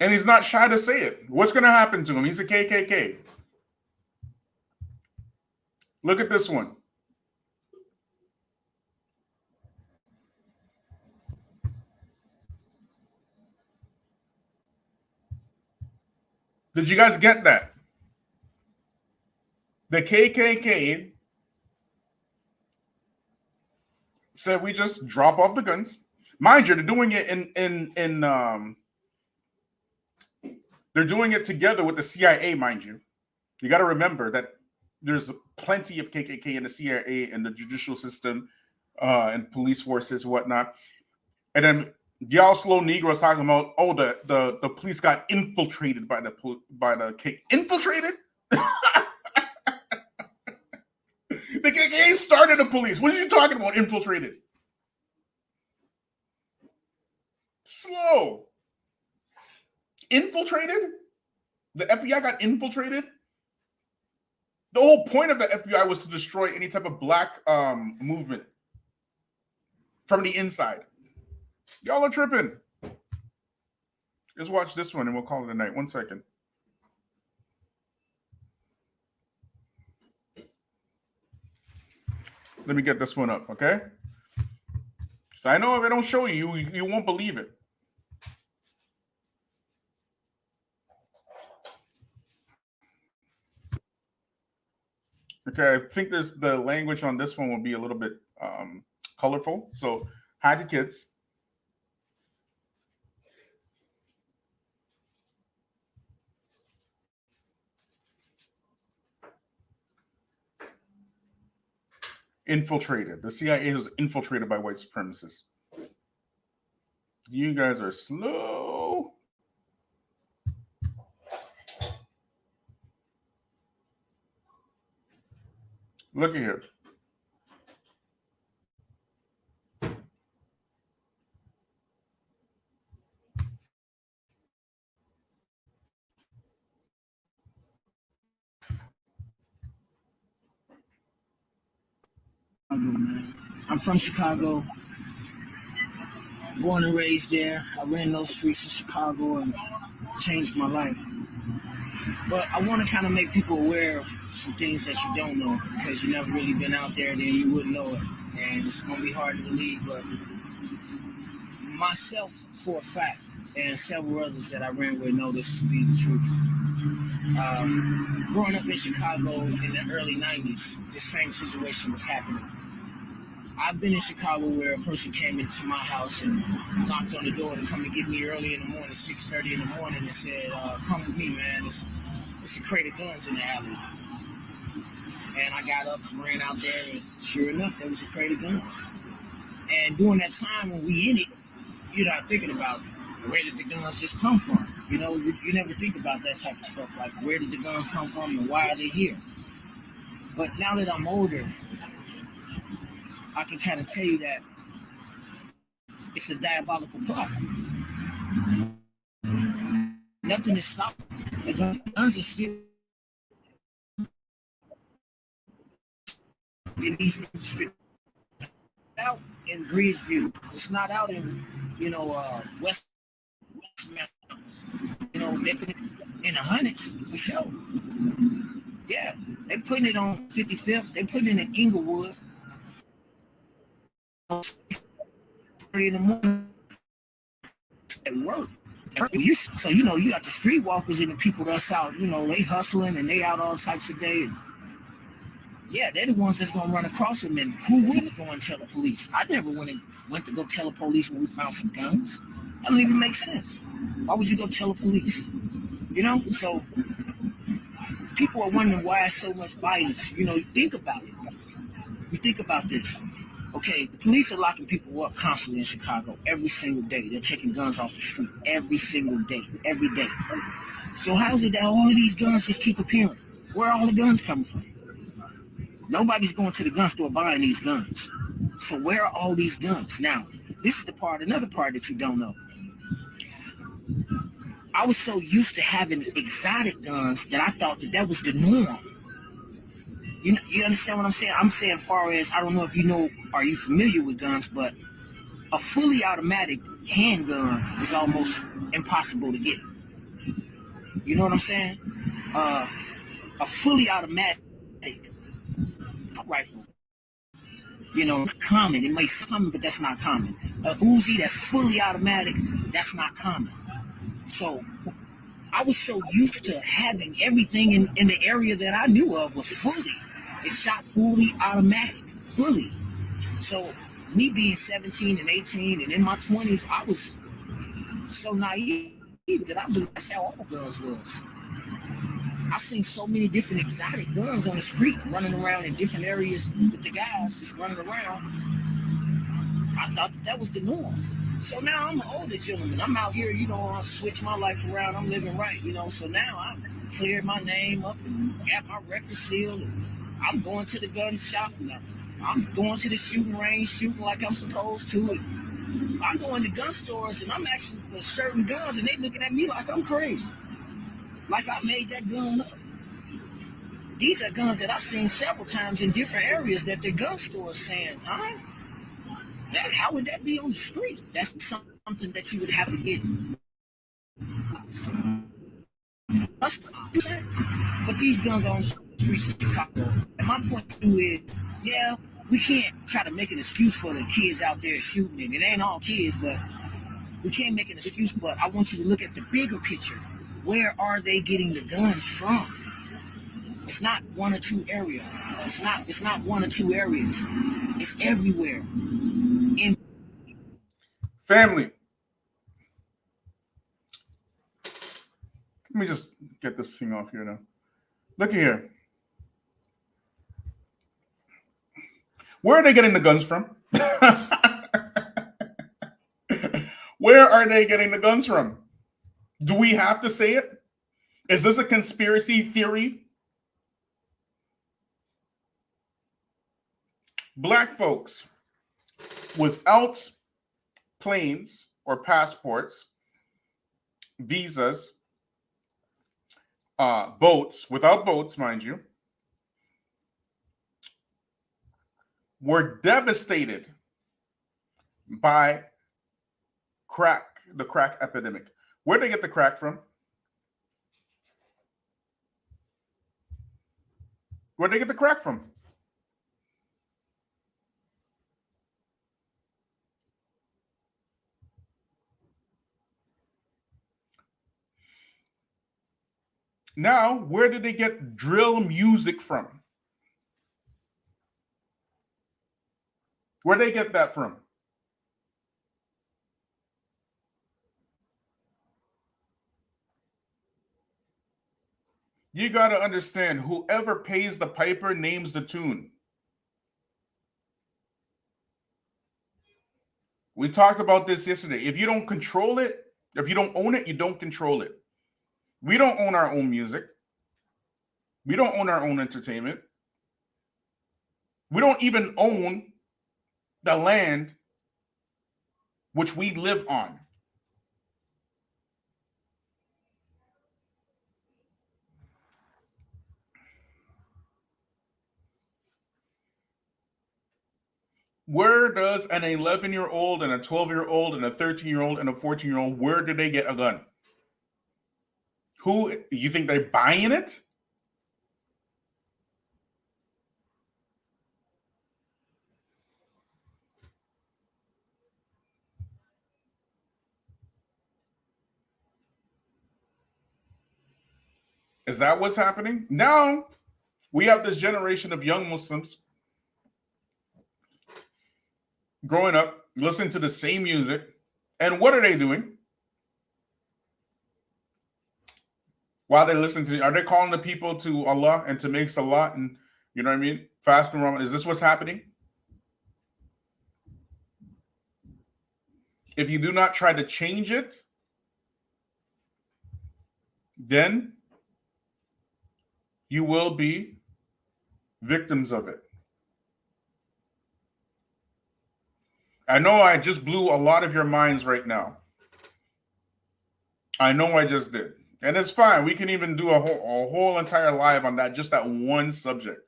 S10: And he's not shy to say it. What's going to happen to him? He's a KKK. Look at this one. Did you guys get that? The KKK said we just drop off the guns. Mind you, they're doing it they're doing it together with the CIA, mind you. You got to remember that there's plenty of KKK in the CIA and the judicial system and police forces and whatnot. And then y'all slow Negroes talking about, oh, the police got infiltrated by the K. Infiltrated? The KKK started the police. What are you talking about, infiltrated? Slow. Infiltrated? The FBI got infiltrated? The whole point of the FBI was to destroy any type of black movement from the inside. Y'all are tripping. Let's watch this one and we'll call it a night. 1 second. Let me get this one up, okay? So I know if I don't show you, you won't believe it. Okay, I think the language on this one will be a little bit colorful. So hide your kids. Infiltrated. The CIA was infiltrated by white supremacists. You guys are slow. Look at here.
S15: I'm from Chicago, born and raised there. I ran those streets in Chicago and changed my life. But I want to kind of make people aware of some things that you don't know, because you've never really been out there, then you wouldn't know it. And it's going to be hard to believe, but myself, for a fact, and several others that I ran with know this to be the truth. Growing up in Chicago in the early 90s, the same situation was happening. I've been in Chicago where a person came into my house and knocked on the door to come and get me early in the morning, 6:30 in the morning, and said, come with me, man. It's a crate of guns in the alley. And I got up and ran out there, and sure enough, there was a crate of guns. And during that time when we in it, you're not thinking about where did the guns just come from. You know, you never think about that type of stuff, like where did the guns come from and why are they here? But now that I'm older, I can kind of tell you that it's a diabolical plot. Nothing is stopping. The guns are still in these streets. Out in Breezeview. It's not out in, West Mountain. They put it in the hundreds for sure. Yeah, they putting it on 55th. They putting it in Inglewood. In the morning at work. So you got the streetwalkers and the people that's out, they hustling and they out all types of day. And yeah, they're the ones that's gonna run across them. And who would go and tell the police? I never went to go tell the police when we found some guns. That don't even make sense. Why would you go tell the police? So people are wondering why so much violence. You think about it. You think about this. Okay, the police are locking people up constantly in Chicago every single day. They're taking guns off the street every single day, every day. So how is it that all of these guns just keep appearing? Where are all the guns coming from? Nobody's going to the gun store buying these guns. So where are all these guns? Now, this is another part that you don't know. I was so used to having exotic guns that I thought that was the norm. You understand what I'm saying? I'm saying far as, I don't know if are you familiar with guns, but a fully automatic handgun is almost impossible to get. You know what I'm saying? A fully automatic rifle, common. It may sound common, but that's not common. A Uzi that's fully automatic, that's not common. So I was so used to having everything in the area that I knew of was fully. It shot fully automatic, fully. So me being 17 and 18 and in my 20s, I was so naive that I believed that's how all guns was. I seen so many different exotic guns on the street running around in different areas with the guys just running around. I thought that was the norm. So now I'm an older gentleman. I'm out here, I switch my life around. I'm living right, So now I cleared my name up and got my record sealed. And I'm going to the gun shop and I'm going to the shooting range, shooting like I'm supposed to. And I go into gun stores and I'm asking for certain guns and they looking at me like I'm crazy. Like I made that gun up. These are guns that I've seen several times in different areas that the gun store is saying, huh? How would that be on the street? That's something that you would have to get. But these guns are on the streets of Chicago. And my point of view is, yeah, we can't try to make an excuse for the kids out there shooting. And it ain't all kids, but we can't make an excuse. But I want you to look at the bigger picture. Where are they getting the guns from? It's not one or two areas. It's not one or two areas. It's everywhere.
S10: Family. Let me just get this thing off here now. Look here. Where are they getting the guns from? Where are they getting the guns from? Do we have to say it? Is this a conspiracy theory? Black folks without planes or passports, visas, boats, without boats, mind you, were devastated by the crack epidemic. Where'd they get the crack from? Where'd they get the crack from? Now, where did they get drill music from? Where'd they get that from? You got to understand, whoever pays the piper names the tune. We talked about this yesterday. If you don't control it, if you don't own it, you don't control it. We don't own our own music. We don't own our own entertainment. We don't even own the land which we live on. Where does an 11-year-old and a 12-year-old and a 13-year-old and a 14-year-old, where do they get a gun? Who, you think they're buying it? Is that what's happening? Now, we have this generation of young Muslims growing up, listening to the same music. And what are they doing? While they're listening to, are they calling the people to Allah and to make salat and, you know what I mean, fast and Ramadan? Is this what's happening? If you do not try to change it, then you will be victims of it. I know I just blew a lot of your minds right now. I know I just did. And it's fine. We can even do a whole entire live on that, just that one subject.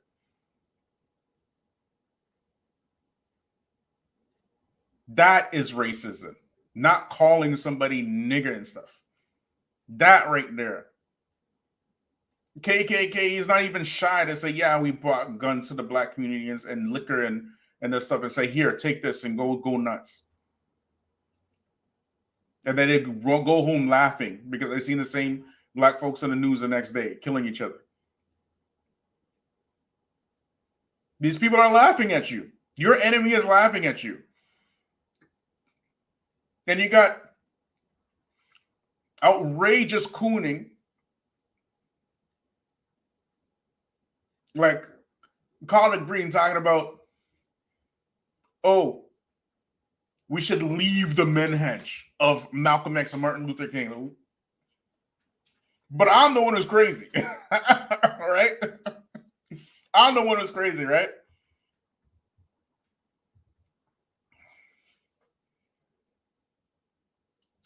S10: That is racism. Not calling somebody nigger and stuff. That right there. KKK is not even shy to say, yeah, we brought guns to the black community and liquor and this stuff and say, here, take this and go nuts. And then they go home laughing because they seen the same black folks in the news the next day, killing each other. These people are laughing at you. Your enemy is laughing at you. And you got outrageous cooning, like Colin Green talking about, oh, we should leave the menhenge of Malcolm X and Martin Luther King. But I'm the one who's crazy, right? I'm the one who's crazy, right?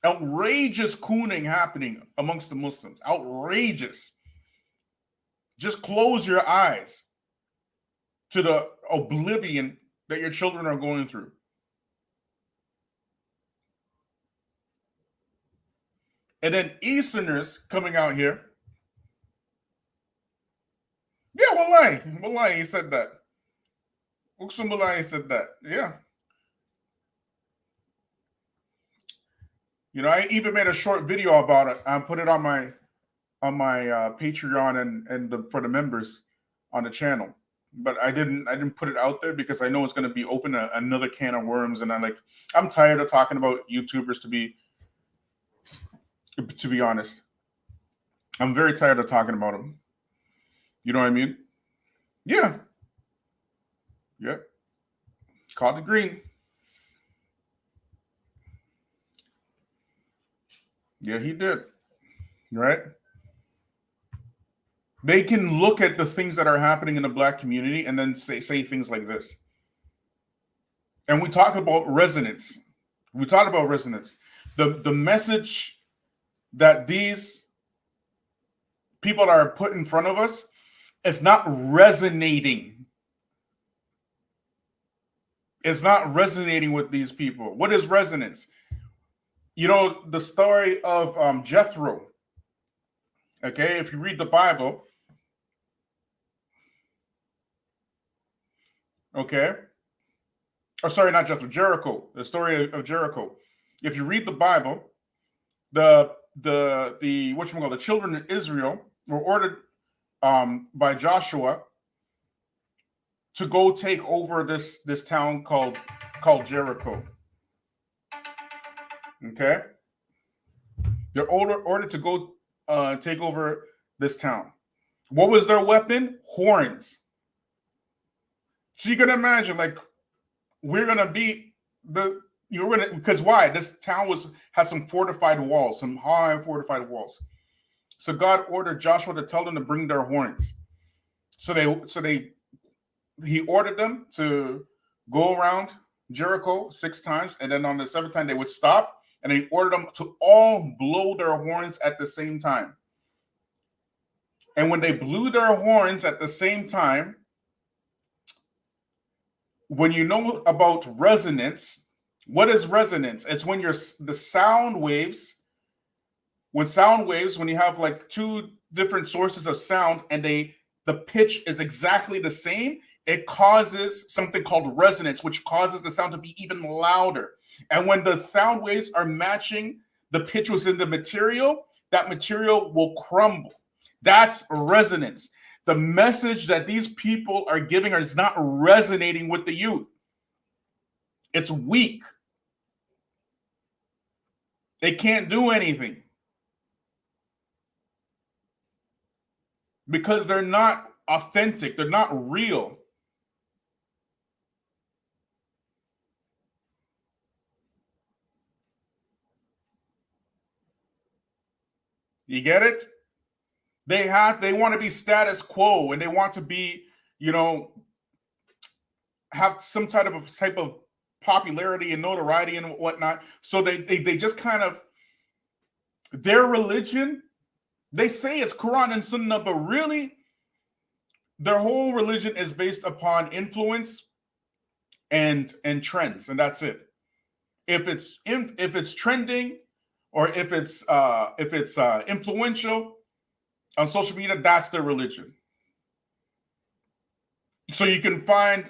S10: Outrageous cooning happening amongst the Muslims. Outrageous. Just close your eyes to the oblivion that your children are going through. And then Easterners coming out here. Yeah, Wallahi, he said that. Uksum Wallahi said that. Yeah. You know, I even made a short video about it. I put it on my Patreon and for the members on the channel. But I didn't put it out there because I know it's going to be open another can of worms, and I'm tired of talking about YouTubers. To be honest, I'm very tired of talking about them. You know what I mean? Yeah. Yep. Called the green. Yeah, he did. Right? They can look at the things that are happening in the black community and then say things like this. And we talk about resonance. The message that these people are put in front of us is not resonating. It's not resonating with these people. What is resonance? You know, the story of Jethro. Okay, if you read the Bible, okay. Oh, sorry, not Jethro, Jericho. The story of Jericho. If you read the Bible, the children of Israel were ordered by Joshua to go take over this town called Jericho. Okay, they're ordered to go take over this town. What was their weapon? Horns. So you can imagine, like, we're gonna beat because why? This town has some fortified walls, some high fortified walls. So God ordered Joshua to tell them to bring their horns. He ordered them to go around Jericho 6 times, and then on the 7th time they would stop, and he ordered them to all blow their horns at the same time. And when they blew their horns at the same time, when you know about resonance, what is resonance? It's when the sound waves, when you have like 2 different sources of sound and the pitch is exactly the same, it causes something called resonance, which causes the sound to be even louder. And when the sound waves are matching the pitch within the material, that material will crumble. That's resonance. The message that these people are giving is not resonating with the youth. It's weak. They can't do anything because they're not authentic. They're not real. You get it? They want to be status quo, and they want to be, have some type of popularity and notoriety and whatnot. So they just kind of, their religion, they say it's Quran and Sunnah, but really their whole religion is based upon influence and trends, and that's it. If it's trending or if it's influential on social media, that's their religion. So you can find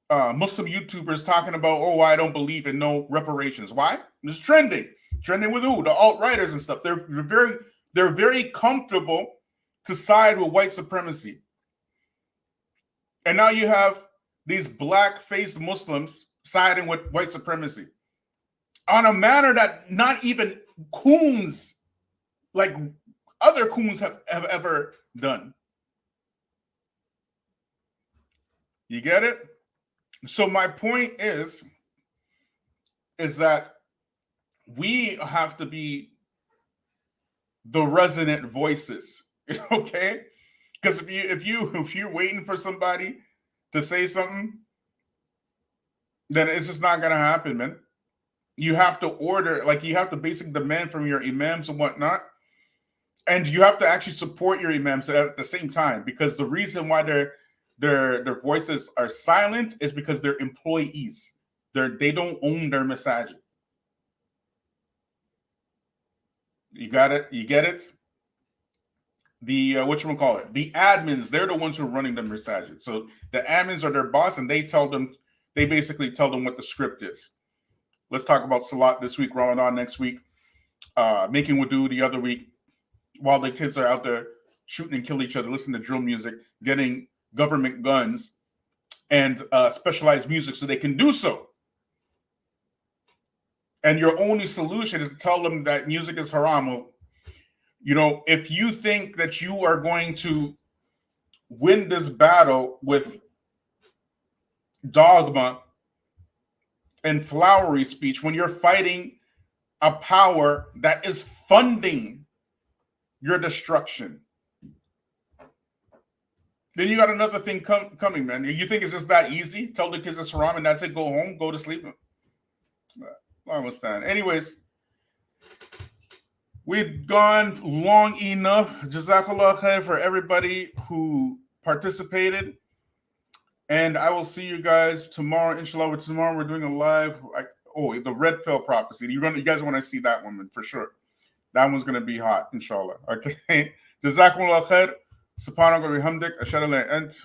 S10: Muslim YouTubers talking about, oh, I don't believe in no reparations. Why? It's trending. Trending with who? The alt-righters and stuff. They're very They're very comfortable to side with white supremacy. And now you have these black-faced Muslims siding with white supremacy on a manner that not even coons like other coons have ever done. You get it? So my point is that we have to be the resonant voices, okay? Because if you're waiting for somebody to say something, then it's just not gonna happen, man. You have to order, like you have to basically demand from your imams and whatnot, and you have to actually support your imams at the same time. Because the reason why their voices are silent is because they're employees. They don't own their masajid. You got it? You get it? The whatchamacallit, the admins, they're the ones who are running the masajid. So the admins are their boss, and they basically tell them what the script is. Let's talk about Salat this week, Ramadan next week, making wudu the other week, while the kids are out there shooting and killing each other, listening to drill music, getting government guns and specialized music so they can do so. And your only solution is to tell them that music is haram. You know, if you think that you are going to win this battle with dogma and flowery speech when you're fighting a power that is funding your destruction, then you got another thing coming, man. You think it's just that easy? Tell the kids it's haram and that's it. Go home, go to sleep. I understand. Anyways, we've gone long enough. Jazakallah khair for everybody who participated. And I will see you guys tomorrow. Inshallah, tomorrow we're doing a live. The red pill prophecy. You guys want to see that one for sure. That one's going to be hot, inshallah. Okay. Jazakumullah khair. Subhanallah wa bihamdik. Ashhadu an la ilaha illa ant.